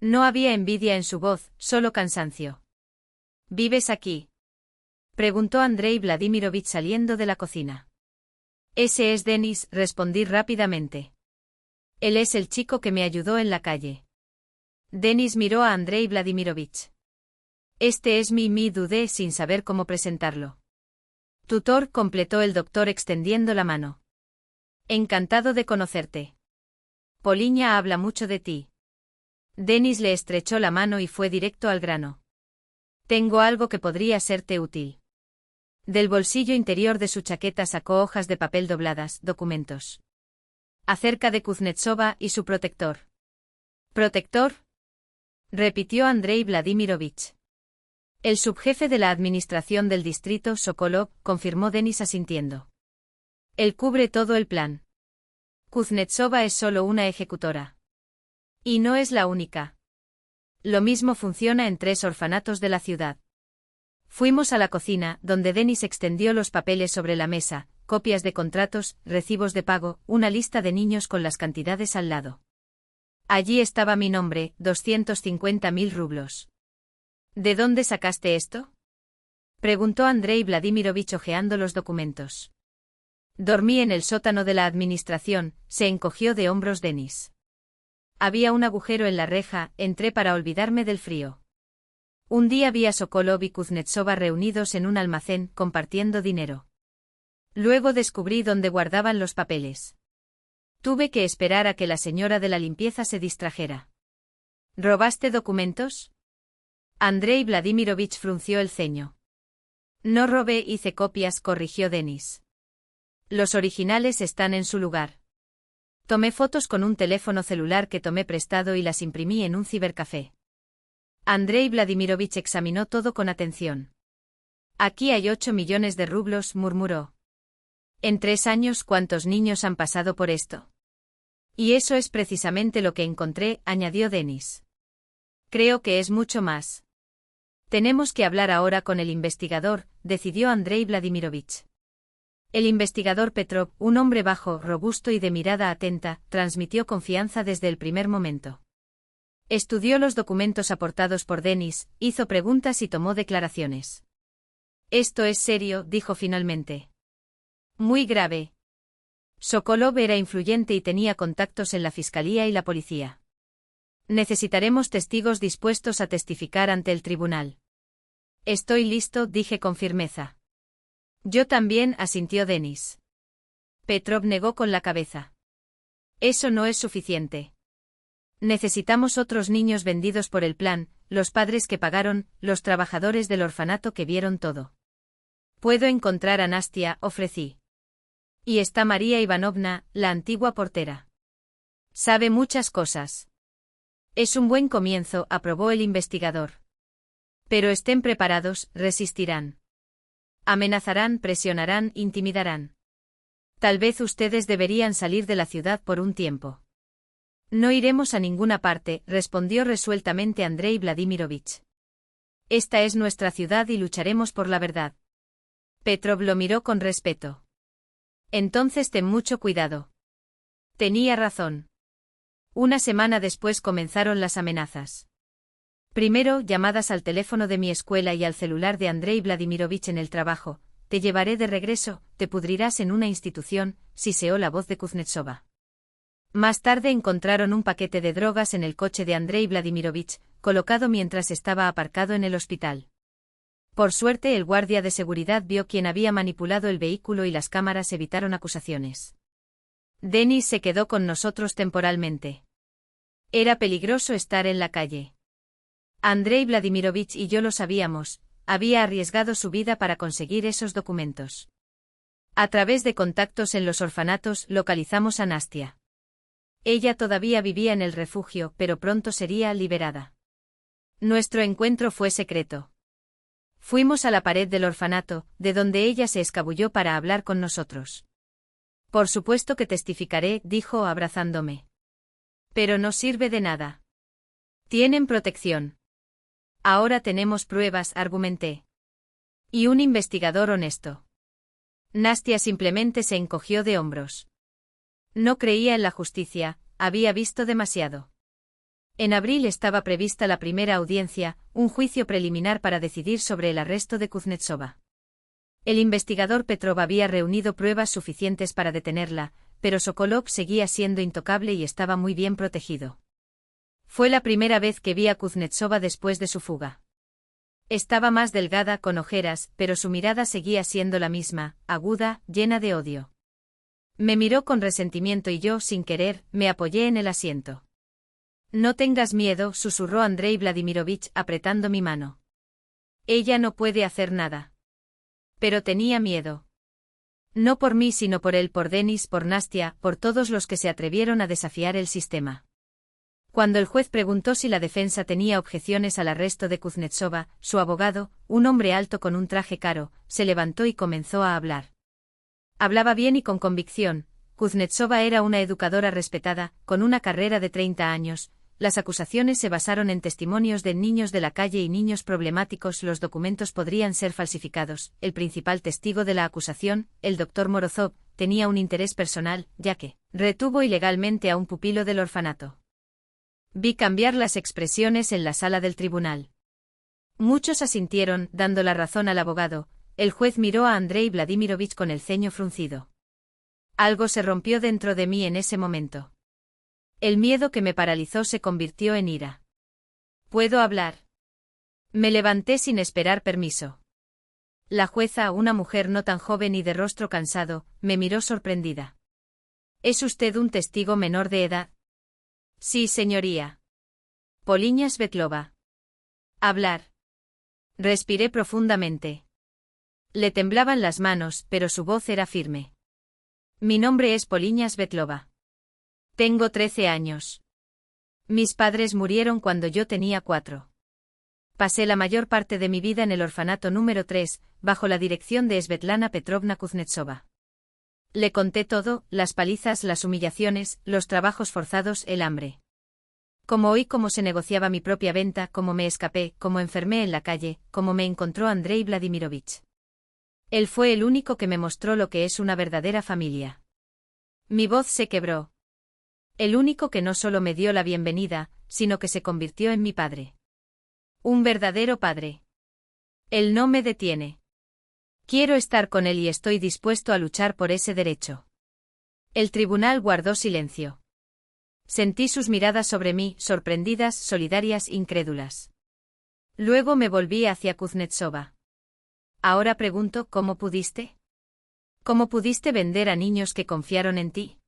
No había envidia en su voz, solo cansancio. ¿Vives aquí? Preguntó Andrei Vladimirovich saliendo de la cocina. Ese es Denis, respondí rápidamente. Él es el chico que me ayudó en la calle. Denis miró a Andrei Vladimirovich. Este es mi dudé sin saber cómo presentarlo. Tutor, completó el doctor extendiendo la mano. Encantado de conocerte. Poliña habla mucho de ti. Denis le estrechó la mano y fue directo al grano. Tengo algo que podría serte útil. Del bolsillo interior de su chaqueta sacó hojas de papel dobladas, documentos. Acerca de Kuznetsova y su protector. ¿Protector? Repitió Andrei Vladimirovich. El subjefe de la administración del distrito, Sokolov, confirmó Denis asintiendo. Él cubre todo el plan. Kuznetsova es solo una ejecutora. Y no es la única. Lo mismo funciona en 3 orfanatos de la ciudad. Fuimos a la cocina, donde Denis extendió los papeles sobre la mesa, copias de contratos, recibos de pago, una lista de niños con las cantidades al lado. Allí estaba mi nombre, 250.000 rublos. ¿De dónde sacaste esto? Preguntó Andrei Vladimirovich hojeando los documentos. Dormí en el sótano de la administración, se encogió de hombros Denis. Había un agujero en la reja, entré para olvidarme del frío. Un día vi a Sokolov y Kuznetsova reunidos en un almacén, compartiendo dinero. Luego descubrí dónde guardaban los papeles. Tuve que esperar a que la señora de la limpieza se distrajera. ¿Robaste documentos? Andrei Vladimirovich frunció el ceño. No robé, hice copias, corrigió Denis. Los originales están en su lugar. Tomé fotos con un teléfono celular que tomé prestado y las imprimí en un cibercafé. Andrei Vladimirovich examinó todo con atención. Aquí hay 8 millones de rublos, murmuró. En 3 años, ¿cuántos niños han pasado por esto? Y eso es precisamente lo que encontré, añadió Denis. Creo que es mucho más. Tenemos que hablar ahora con el investigador, decidió Andrei Vladimirovich. El investigador Petrov, un hombre bajo, robusto y de mirada atenta, transmitió confianza desde el primer momento. Estudió los documentos aportados por Denis, hizo preguntas y tomó declaraciones. Esto es serio, dijo finalmente. Muy grave. Sokolov era influyente y tenía contactos en la fiscalía y la policía. Necesitaremos testigos dispuestos a testificar ante el tribunal. Estoy listo, dije con firmeza. Yo también, asintió Denis. Petrov negó con la cabeza. Eso no es suficiente. Necesitamos otros niños vendidos por el plan, los padres que pagaron, los trabajadores del orfanato que vieron todo. Puedo encontrar a Nastia, ofrecí. Y está María Ivanovna, la antigua portera. Sabe muchas cosas. Es un buen comienzo, aprobó el investigador. Pero estén preparados, resistirán. Amenazarán, presionarán, intimidarán. Tal vez ustedes deberían salir de la ciudad por un tiempo. No iremos a ninguna parte, respondió resueltamente Andrei Vladimirovich. Esta es nuestra ciudad y lucharemos por la verdad. Petrov lo miró con respeto. Entonces ten mucho cuidado. Tenía razón. Una semana después comenzaron las amenazas. Primero, llamadas al teléfono de mi escuela y al celular de Andrei Vladimirovich en el trabajo. Te llevaré de regreso, te pudrirás en una institución, siseó la voz de Kuznetsova. Más tarde encontraron un paquete de drogas en el coche de Andrei Vladimirovich, colocado mientras estaba aparcado en el hospital. Por suerte el guardia de seguridad vio quién había manipulado el vehículo y las cámaras evitaron acusaciones. Denis se quedó con nosotros temporalmente. Era peligroso estar en la calle. Andrei Vladimirovich y yo lo sabíamos, había arriesgado su vida para conseguir esos documentos. A través de contactos en los orfanatos localizamos a Nastia. Ella todavía vivía en el refugio, pero pronto sería liberada. Nuestro encuentro fue secreto. Fuimos a la pared del orfanato, de donde ella se escabulló para hablar con nosotros. Por supuesto que testificaré, dijo abrazándome. Pero no sirve de nada. Tienen protección. Ahora tenemos pruebas, argumenté. Y un investigador honesto. Nastia simplemente se encogió de hombros. No creía en la justicia, había visto demasiado. En abril estaba prevista la primera audiencia, un juicio preliminar para decidir sobre el arresto de Kuznetsova. El investigador Petrov había reunido pruebas suficientes para detenerla, pero Sokolov seguía siendo intocable y estaba muy bien protegido. Fue la primera vez que vi a Kuznetsova después de su fuga. Estaba más delgada, con ojeras, pero su mirada seguía siendo la misma, aguda, llena de odio. Me miró con resentimiento y yo, sin querer, me apoyé en el asiento. No tengas miedo, susurró Andrei Vladimirovich apretando mi mano. Ella no puede hacer nada. Pero tenía miedo. No por mí sino por él, por Denis, por Nastia, por todos los que se atrevieron a desafiar el sistema. Cuando el juez preguntó si la defensa tenía objeciones al arresto de Kuznetsova, su abogado, un hombre alto con un traje caro, se levantó y comenzó a hablar. Hablaba bien y con convicción. Kuznetsova era una educadora respetada, con una carrera de 30 años. Las acusaciones se basaron en testimonios de niños de la calle y niños problemáticos. Los documentos podrían ser falsificados. El principal testigo de la acusación, el Dr. Morozov, tenía un interés personal, ya que retuvo ilegalmente a un pupilo del orfanato. Vi cambiar las expresiones en la sala del tribunal. Muchos asintieron, dando la razón al abogado. El juez miró a Andrei Vladimirovich con el ceño fruncido. Algo se rompió dentro de mí en ese momento. El miedo que me paralizó se convirtió en ira. ¿Puedo hablar? Me levanté sin esperar permiso. La jueza, una mujer no tan joven y de rostro cansado, me miró sorprendida. ¿Es usted un testigo menor de edad? Sí, señoría. Poliña Svetlova. Hablar. Respiré profundamente. Le temblaban las manos, pero su voz era firme. Mi nombre es Poliña Svetlova. Tengo 13 años. Mis padres murieron cuando yo tenía 4. Pasé la mayor parte de mi vida en el orfanato número 3, bajo la dirección de Svetlana Petrovna Kuznetsova. Le conté todo, las palizas, las humillaciones, los trabajos forzados, el hambre. Cómo oí cómo se negociaba mi propia venta, cómo me escapé, cómo enfermé en la calle, cómo me encontró Andrei Vladimirovich. Él fue el único que me mostró lo que es una verdadera familia. Mi voz se quebró. El único que no solo me dio la bienvenida, sino que se convirtió en mi padre. Un verdadero padre. Él no me detiene. Quiero estar con él y estoy dispuesto a luchar por ese derecho. El tribunal guardó silencio. Sentí sus miradas sobre mí, sorprendidas, solidarias, incrédulas. Luego me volví hacia Kuznetsova. Ahora pregunto, ¿cómo pudiste? ¿Cómo pudiste vender a niños que confiaron en ti?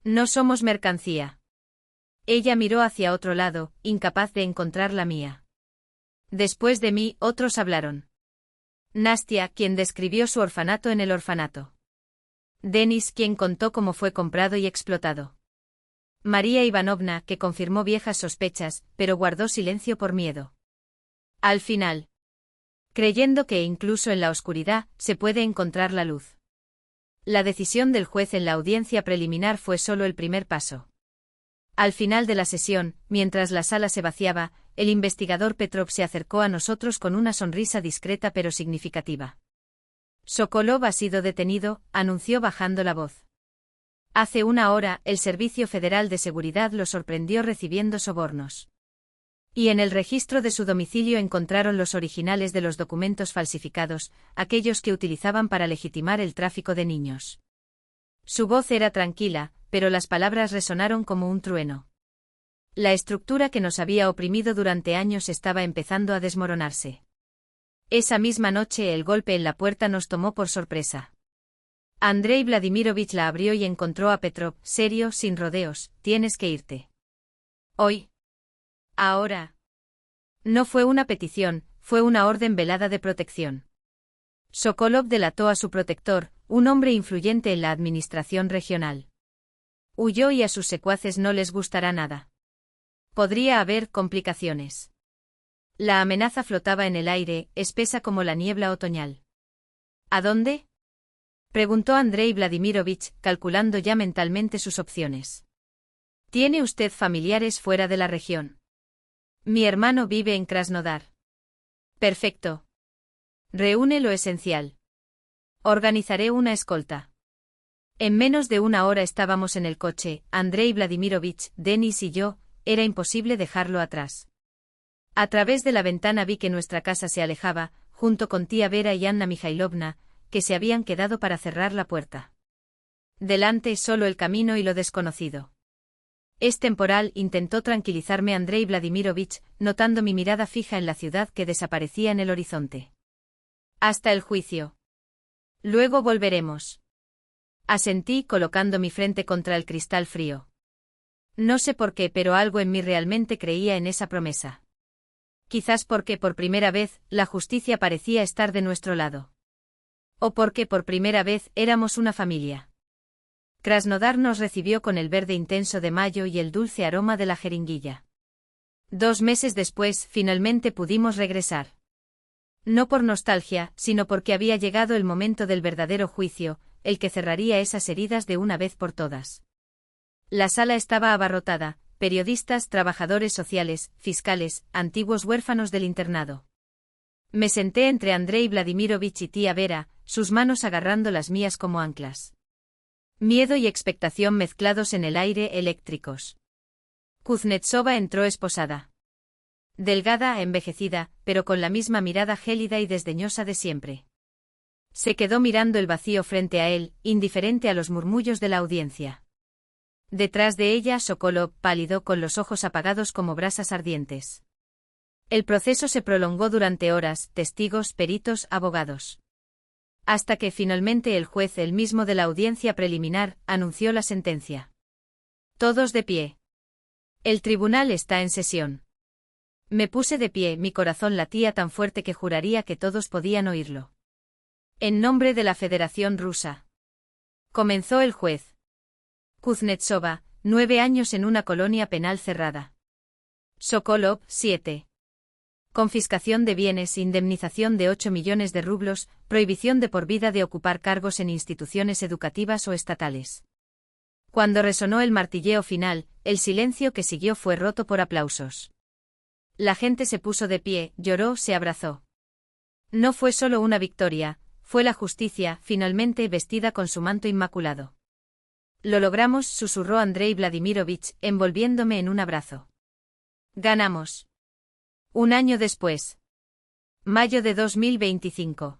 No somos mercancía. Ella miró hacia otro lado, incapaz de encontrar la mía. Después de mí, otros hablaron. Nastia, quien describió su orfanato en el orfanato. Denis, quien contó cómo fue comprado y explotado. María Ivanovna, que confirmó viejas sospechas, pero guardó silencio por miedo. Al final, creyendo que incluso en la oscuridad se puede encontrar la luz. La decisión del juez en la audiencia preliminar fue solo el primer paso. Al final de la sesión, mientras la sala se vaciaba, el investigador Petrov se acercó a nosotros con una sonrisa discreta pero significativa. Sokolov ha sido detenido, anunció bajando la voz. Hace una hora, el Servicio Federal de Seguridad lo sorprendió recibiendo sobornos. Y en el registro de su domicilio encontraron los originales de los documentos falsificados, aquellos que utilizaban para legitimar el tráfico de niños. Su voz era tranquila, pero las palabras resonaron como un trueno. La estructura que nos había oprimido durante años estaba empezando a desmoronarse. Esa misma noche el golpe en la puerta nos tomó por sorpresa. Andrei Vladimirovich la abrió y encontró a Petrov, serio, sin rodeos. Tienes que irte. Hoy. Ahora. No fue una petición, fue una orden velada de protección. Sokolov delató a su protector, un hombre influyente en la administración regional. Huyó y a sus secuaces no les gustará nada. Podría haber complicaciones. La amenaza flotaba en el aire, espesa como la niebla otoñal. ¿A dónde? Preguntó Andrei Vladimirovich, calculando ya mentalmente sus opciones. ¿Tiene usted familiares fuera de la región? Mi hermano vive en Krasnodar. Perfecto. Reúne lo esencial. Organizaré una escolta. En menos de una hora estábamos en el coche, Andrei Vladimirovich, Denis y yo, era imposible dejarlo atrás. A través de la ventana vi que nuestra casa se alejaba, junto con tía Vera y Anna Mikhailovna, que se habían quedado para cerrar la puerta. Delante solo el camino y lo desconocido. Es temporal, intentó tranquilizarme Andrei Vladimirovich, notando mi mirada fija en la ciudad que desaparecía en el horizonte. Hasta el juicio. Luego volveremos. Asentí, colocando mi frente contra el cristal frío. No sé por qué, pero algo en mí realmente creía en esa promesa. Quizás porque por primera vez, la justicia parecía estar de nuestro lado. O porque por primera vez éramos una familia. Krasnodar nos recibió con el verde intenso de mayo y el dulce aroma de la jeringuilla. 2 meses después, finalmente pudimos regresar. No por nostalgia, sino porque había llegado el momento del verdadero juicio, el que cerraría esas heridas de una vez por todas. La sala estaba abarrotada, periodistas, trabajadores sociales, fiscales, antiguos huérfanos del internado. Me senté entre Andrei Vladimirovich y tía Vera, sus manos agarrando las mías como anclas. Miedo y expectación mezclados en el aire, eléctricos. Kuznetsova entró esposada. Delgada, envejecida, pero con la misma mirada gélida y desdeñosa de siempre. Se quedó mirando el vacío frente a él, indiferente a los murmullos de la audiencia. Detrás de ella Sokolov, pálido, con los ojos apagados como brasas ardientes. El proceso se prolongó durante horas, testigos, peritos, abogados. Hasta que finalmente el juez, el mismo de la audiencia preliminar, anunció la sentencia. Todos de pie. El tribunal está en sesión. Me puse de pie, mi corazón latía tan fuerte que juraría que todos podían oírlo. En nombre de la Federación Rusa. Comenzó el juez. Kuznetsova, 9 años en una colonia penal cerrada. Sokolov, 7. Confiscación de bienes, indemnización de 8 millones de rublos, prohibición de por vida de ocupar cargos en instituciones educativas o estatales. Cuando resonó el martilleo final, el silencio que siguió fue roto por aplausos. La gente se puso de pie, lloró, se abrazó. No fue solo una victoria, fue la justicia, finalmente vestida con su manto inmaculado. Lo logramos, susurró Andrei Vladimirovich, envolviéndome en un abrazo. Ganamos. Un año después. Mayo de 2025.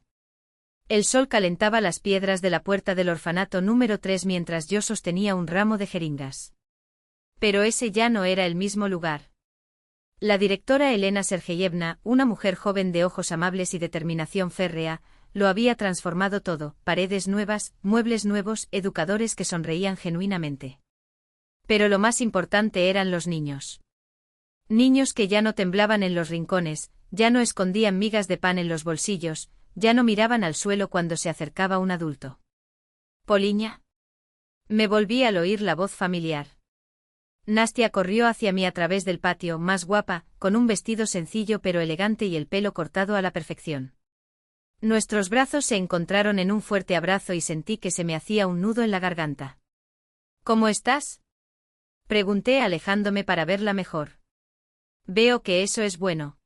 El sol calentaba las piedras de la puerta del orfanato número 3 mientras yo sostenía un ramo de jeringas. Pero ese ya no era el mismo lugar. La directora Elena Sergeyevna, una mujer joven de ojos amables y determinación férrea, lo había transformado todo: paredes nuevas, muebles nuevos, educadores que sonreían genuinamente. Pero lo más importante eran los niños. Niños que ya no temblaban en los rincones, ya no escondían migas de pan en los bolsillos, ya no miraban al suelo cuando se acercaba un adulto. «Poliña». Me volví al oír la voz familiar. Nastia corrió hacia mí a través del patio, más guapa, con un vestido sencillo pero elegante y el pelo cortado a la perfección. Nuestros brazos se encontraron en un fuerte abrazo y sentí que se me hacía un nudo en la garganta. «¿Cómo estás?», pregunté alejándome para verla mejor. «Veo que eso es bueno».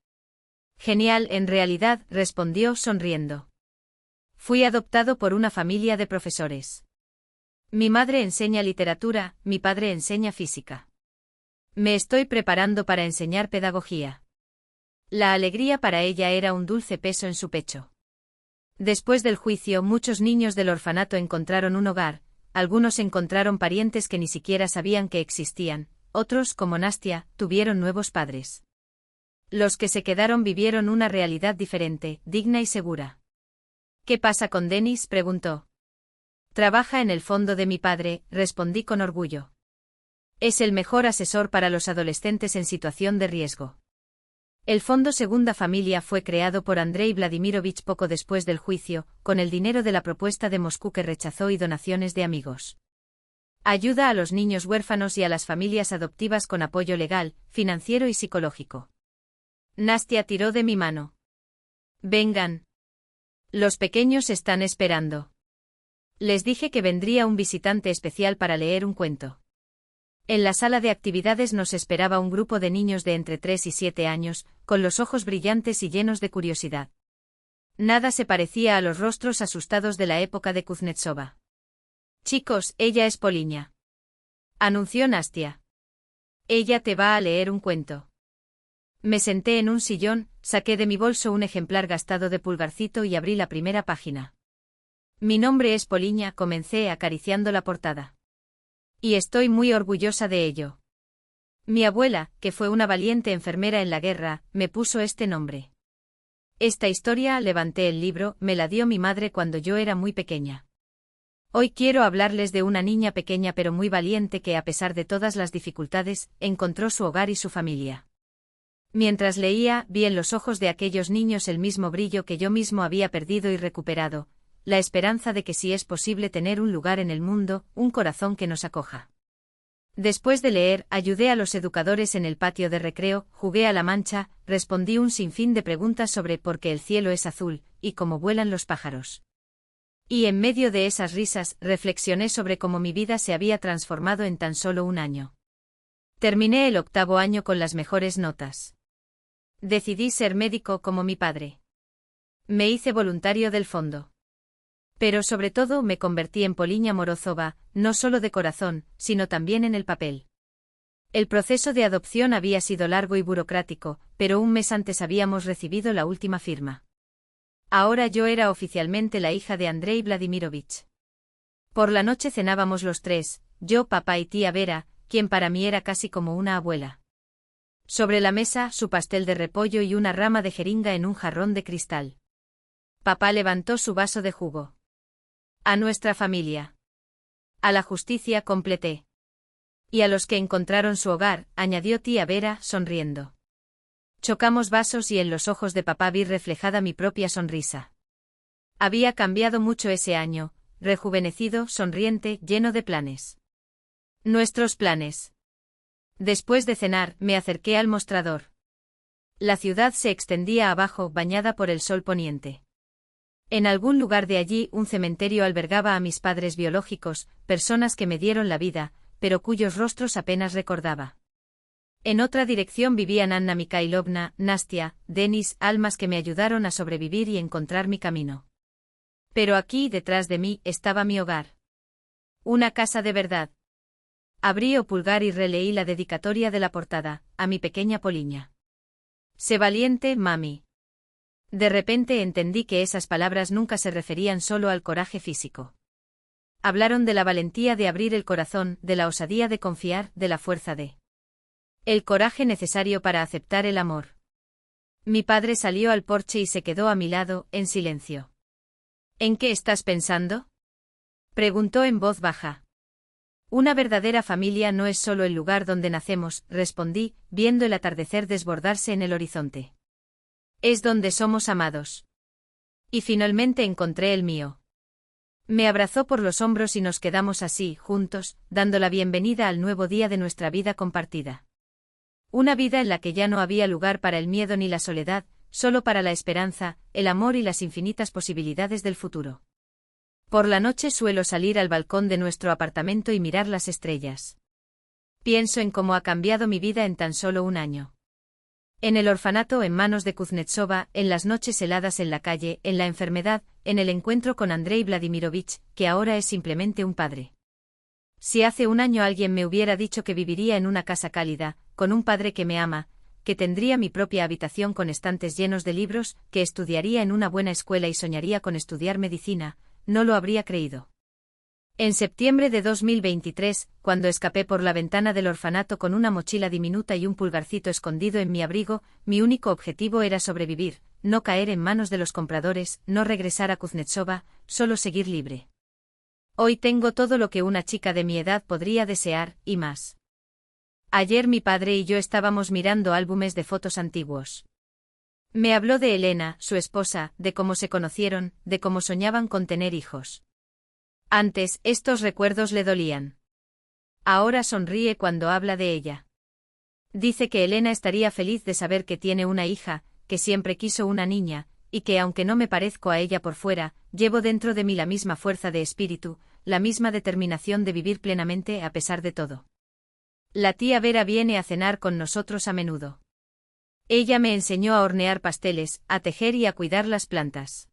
«Genial, en realidad», respondió sonriendo. «Fui adoptado por una familia de profesores. Mi madre enseña literatura, mi padre enseña física. Me estoy preparando para enseñar pedagogía». La alegría para ella era un dulce peso en su pecho. Después del juicio, muchos niños del orfanato encontraron un hogar, algunos encontraron parientes que ni siquiera sabían que existían, otros, como Nastia, tuvieron nuevos padres. Los que se quedaron vivieron una realidad diferente, digna y segura. «¿Qué pasa con Denis?», preguntó. «Trabaja en el fondo de mi padre», respondí con orgullo. «Es el mejor asesor para los adolescentes en situación de riesgo». El Fondo Segunda Familia fue creado por Andrei Vladimirovich poco después del juicio, con el dinero de la propuesta de Moscú que rechazó y donaciones de amigos. Ayuda a los niños huérfanos y a las familias adoptivas con apoyo legal, financiero y psicológico. Nastia tiró de mi mano. «Vengan. Los pequeños están esperando». Les dije que vendría un visitante especial para leer un cuento. En la sala de actividades nos esperaba un grupo de niños de entre 3 y 7 años, con los ojos brillantes y llenos de curiosidad. Nada se parecía a los rostros asustados de la época de Kuznetsova. «Chicos, ella es Poliña», anunció Nastia. «Ella te va a leer un cuento». Me senté en un sillón, saqué de mi bolso un ejemplar gastado de Pulgarcito y abrí la primera página. «Mi nombre es Poliña», comencé acariciando la portada. «Y estoy muy orgullosa de ello. Mi abuela, que fue una valiente enfermera en la guerra, me puso este nombre. Esta historia», levanté el libro, «me la dio mi madre cuando yo era muy pequeña. Hoy quiero hablarles de una niña pequeña pero muy valiente que, a pesar de todas las dificultades, encontró su hogar y su familia». Mientras leía, vi en los ojos de aquellos niños el mismo brillo que yo mismo había perdido y recuperado, la esperanza de que sí es posible tener un lugar en el mundo, un corazón que nos acoja. Después de leer, ayudé a los educadores en el patio de recreo, jugué a la mancha, respondí un sinfín de preguntas sobre por qué el cielo es azul, y cómo vuelan los pájaros. Y en medio de esas risas, reflexioné sobre cómo mi vida se había transformado en tan solo un año. Terminé el 8º año con las mejores notas. Decidí ser médico como mi padre. Me hice voluntario del fondo. Pero sobre todo me convertí en Poliña Morozova, no solo de corazón, sino también en el papel. El proceso de adopción había sido largo y burocrático, pero un mes antes habíamos recibido la última firma. Ahora yo era oficialmente la hija de Andrei Vladimirovich. Por la noche cenábamos los tres, yo, papá y tía Vera, quien para mí era casi como una abuela. Sobre la mesa, su pastel de repollo y una rama de jeringa en un jarrón de cristal. Papá levantó su vaso de jugo. «A nuestra familia. A la justicia», completé. «Y a los que encontraron su hogar», añadió tía Vera, sonriendo. Chocamos vasos y en los ojos de papá vi reflejada mi propia sonrisa. Había cambiado mucho ese año, rejuvenecido, sonriente, lleno de planes. Nuestros planes. Después de cenar, me acerqué al mostrador. La ciudad se extendía abajo, bañada por el sol poniente. En algún lugar de allí un cementerio albergaba a mis padres biológicos, personas que me dieron la vida, pero cuyos rostros apenas recordaba. En otra dirección vivían Anna Mikhailovna, Nastia, Denis, almas que me ayudaron a sobrevivir y encontrar mi camino. Pero aquí, detrás de mí, estaba mi hogar. Una casa de verdad. Abrí o pulgar y releí la dedicatoria de la portada, a mi pequeña Poliña. Sé valiente, mami. De repente entendí que esas palabras nunca se referían solo al coraje físico. Hablaron de la valentía de abrir el corazón, de la osadía de confiar, de la fuerza de... el coraje necesario para aceptar el amor. Mi padre salió al porche y se quedó a mi lado, en silencio. ¿En qué estás pensando?, preguntó en voz baja. Una verdadera familia no es solo el lugar donde nacemos, respondí, viendo el atardecer desbordarse en el horizonte. Es donde somos amados. Y finalmente encontré el mío. Me abrazó por los hombros y nos quedamos así, juntos, dando la bienvenida al nuevo día de nuestra vida compartida. Una vida en la que ya no había lugar para el miedo ni la soledad, solo para la esperanza, el amor y las infinitas posibilidades del futuro. Por la noche suelo salir al balcón de nuestro apartamento y mirar las estrellas. Pienso en cómo ha cambiado mi vida en tan solo un año. En el orfanato en manos de Kuznetsova, en las noches heladas en la calle, en la enfermedad, en el encuentro con Andrei Vladimirovich, que ahora es simplemente un padre. Si hace un año alguien me hubiera dicho que viviría en una casa cálida, con un padre que me ama, que tendría mi propia habitación con estantes llenos de libros, que estudiaría en una buena escuela y soñaría con estudiar medicina, no lo habría creído. En septiembre de 2023, cuando escapé por la ventana del orfanato con una mochila diminuta y un pulgarcito escondido en mi abrigo, mi único objetivo era sobrevivir, no caer en manos de los compradores, no regresar a Kuznetsova, solo seguir libre. Hoy tengo todo lo que una chica de mi edad podría desear, y más. Ayer mi padre y yo estábamos mirando álbumes de fotos antiguos. Me habló de Elena, su esposa, de cómo se conocieron, de cómo soñaban con tener hijos. Antes, estos recuerdos le dolían. Ahora sonríe cuando habla de ella. Dice que Elena estaría feliz de saber que tiene una hija, que siempre quiso una niña, y que aunque no me parezco a ella por fuera, llevo dentro de mí la misma fuerza de espíritu, la misma determinación de vivir plenamente a pesar de todo. La tía Vera viene a cenar con nosotros a menudo. Ella me enseñó a hornear pasteles, a tejer y a cuidar las plantas.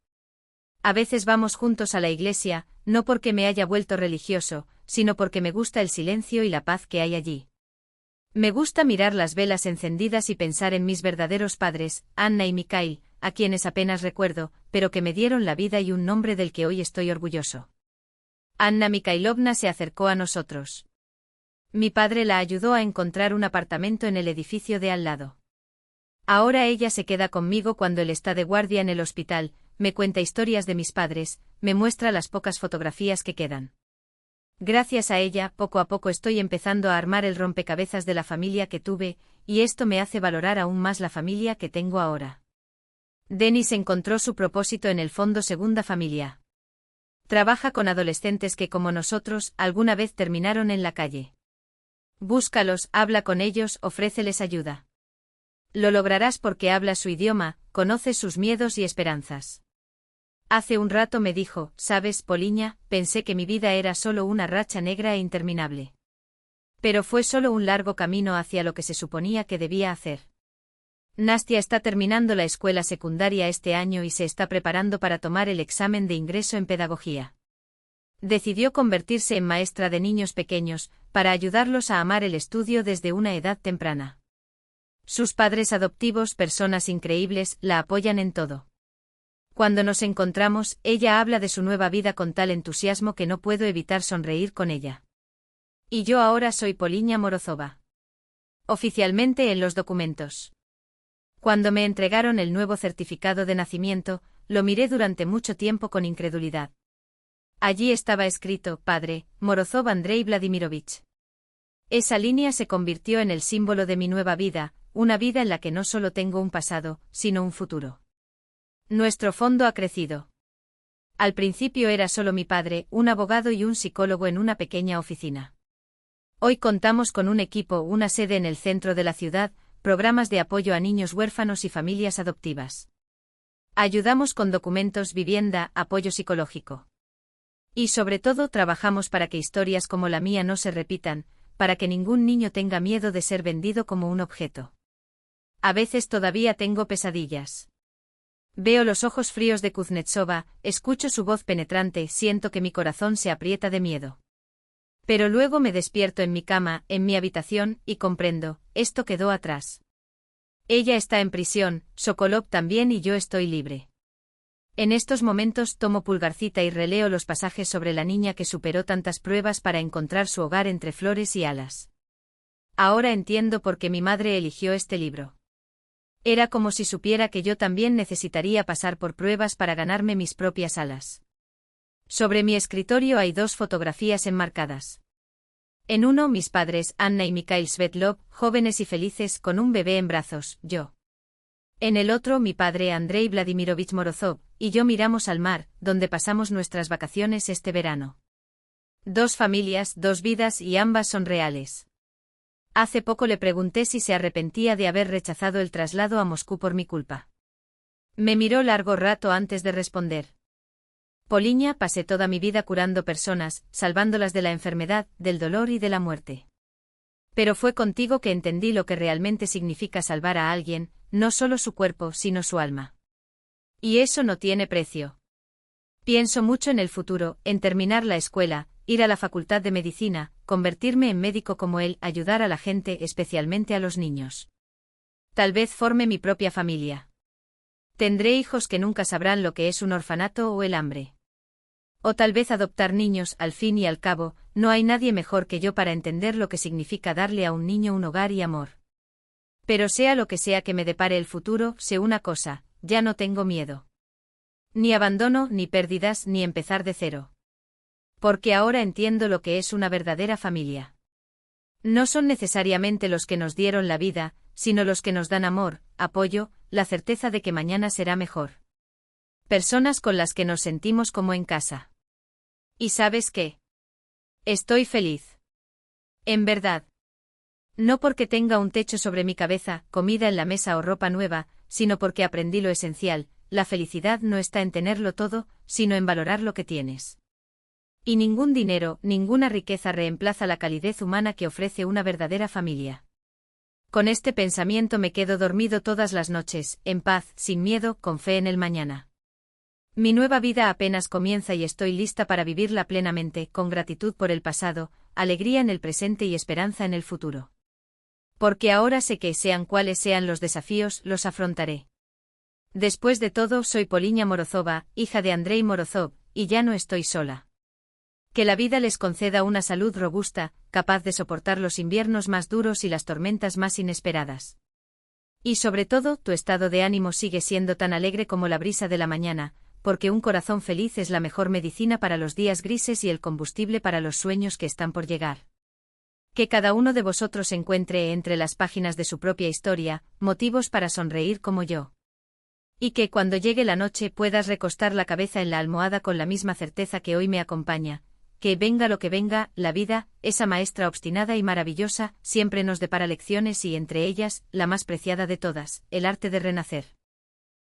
A veces vamos juntos a la iglesia, no porque me haya vuelto religioso, sino porque me gusta el silencio y la paz que hay allí. Me gusta mirar las velas encendidas y pensar en mis verdaderos padres, Anna y Mikhail, a quienes apenas recuerdo, pero que me dieron la vida y un nombre del que hoy estoy orgulloso. Anna Mikhailovna se acercó a nosotros. Mi padre la ayudó a encontrar un apartamento en el edificio de al lado. Ahora ella se queda conmigo cuando él está de guardia en el hospital, me cuenta historias de mis padres, me muestra las pocas fotografías que quedan. Gracias a ella, poco a poco estoy empezando a armar el rompecabezas de la familia que tuve, y esto me hace valorar aún más la familia que tengo ahora. Denis encontró su propósito en el fondo Segunda Familia. Trabaja con adolescentes que como nosotros, alguna vez terminaron en la calle. Búscalos, habla con ellos, ofréceles ayuda. Lo lograrás porque hablas su idioma, conoces sus miedos y esperanzas. Hace un rato me dijo, ¿sabes, Poliña? Pensé que mi vida era solo una racha negra e interminable. Pero fue solo un largo camino hacia lo que se suponía que debía hacer. Nastia está terminando la escuela secundaria este año y se está preparando para tomar el examen de ingreso en pedagogía. Decidió convertirse en maestra de niños pequeños, para ayudarlos a amar el estudio desde una edad temprana. Sus padres adoptivos, personas increíbles, la apoyan en todo. Cuando nos encontramos, ella habla de su nueva vida con tal entusiasmo que no puedo evitar sonreír con ella. Y yo ahora soy Poliña Morozova. Oficialmente en los documentos. Cuando me entregaron el nuevo certificado de nacimiento, lo miré durante mucho tiempo con incredulidad. Allí estaba escrito, padre, Morozov Andrei Vladimirovich. Esa línea se convirtió en el símbolo de mi nueva vida, una vida en la que no solo tengo un pasado, sino un futuro. Nuestro fondo ha crecido. Al principio era solo mi padre, un abogado y un psicólogo en una pequeña oficina. Hoy contamos con un equipo, una sede en el centro de la ciudad, programas de apoyo a niños huérfanos y familias adoptivas. Ayudamos con documentos, vivienda, apoyo psicológico. Y sobre todo trabajamos para que historias como la mía no se repitan, para que ningún niño tenga miedo de ser vendido como un objeto. A veces todavía tengo pesadillas. Veo los ojos fríos de Kuznetsova, escucho su voz penetrante, siento que mi corazón se aprieta de miedo. Pero luego me despierto en mi cama, en mi habitación, y comprendo, esto quedó atrás. Ella está en prisión, Sokolov también y yo estoy libre. En estos momentos tomo Pulgarcita y releo los pasajes sobre la niña que superó tantas pruebas para encontrar su hogar entre flores y alas. Ahora entiendo por qué mi madre eligió este libro. Era como si supiera que yo también necesitaría pasar por pruebas para ganarme mis propias alas. Sobre mi escritorio hay 2 fotografías enmarcadas. En uno mis padres, Anna y Mikhail Svetlov, jóvenes y felices con un bebé en brazos, yo. En el otro mi padre Andrei Vladimirovich Morozov, y yo miramos al mar, donde pasamos nuestras vacaciones este verano. 2 familias, 2 vidas y ambas son reales. Hace poco le pregunté si se arrepentía de haber rechazado el traslado a Moscú por mi culpa. Me miró largo rato antes de responder. Poliña, pasé toda mi vida curando personas, salvándolas de la enfermedad, del dolor y de la muerte. Pero fue contigo que entendí lo que realmente significa salvar a alguien, no solo su cuerpo, sino su alma. Y eso no tiene precio. Pienso mucho en el futuro, en terminar la escuela, ir a la facultad de medicina, convertirme en médico como él, ayudar a la gente, especialmente a los niños. Tal vez forme mi propia familia. Tendré hijos que nunca sabrán lo que es un orfanato o el hambre. O tal vez adoptar niños, al fin y al cabo, no hay nadie mejor que yo para entender lo que significa darle a un niño un hogar y amor. Pero sea lo que sea que me depare el futuro, sé una cosa, ya no tengo miedo. Ni abandono, ni pérdidas, ni empezar de cero. Porque ahora entiendo lo que es una verdadera familia. No son necesariamente los que nos dieron la vida, sino los que nos dan amor, apoyo, la certeza de que mañana será mejor. Personas con las que nos sentimos como en casa. ¿Y sabes qué? Estoy feliz. En verdad. No porque tenga un techo sobre mi cabeza, comida en la mesa o ropa nueva, sino porque aprendí lo esencial, la felicidad no está en tenerlo todo, sino en valorar lo que tienes. Y ningún dinero, ninguna riqueza reemplaza la calidez humana que ofrece una verdadera familia. Con este pensamiento me quedo dormido todas las noches, en paz, sin miedo, con fe en el mañana. Mi nueva vida apenas comienza y estoy lista para vivirla plenamente, con gratitud por el pasado, alegría en el presente y esperanza en el futuro. Porque ahora sé que, sean cuales sean los desafíos, los afrontaré. Después de todo, soy Poliña Morozova, hija de Andrei Morozov, y ya no estoy sola. Que la vida les conceda una salud robusta, capaz de soportar los inviernos más duros y las tormentas más inesperadas. Y sobre todo, tu estado de ánimo sigue siendo tan alegre como la brisa de la mañana, porque un corazón feliz es la mejor medicina para los días grises y el combustible para los sueños que están por llegar. Que cada uno de vosotros encuentre entre las páginas de su propia historia, motivos para sonreír como yo. Y que cuando llegue la noche puedas recostar la cabeza en la almohada con la misma certeza que hoy me acompaña, que venga lo que venga, la vida, esa maestra obstinada y maravillosa, siempre nos depara lecciones y entre ellas, la más preciada de todas, el arte de renacer.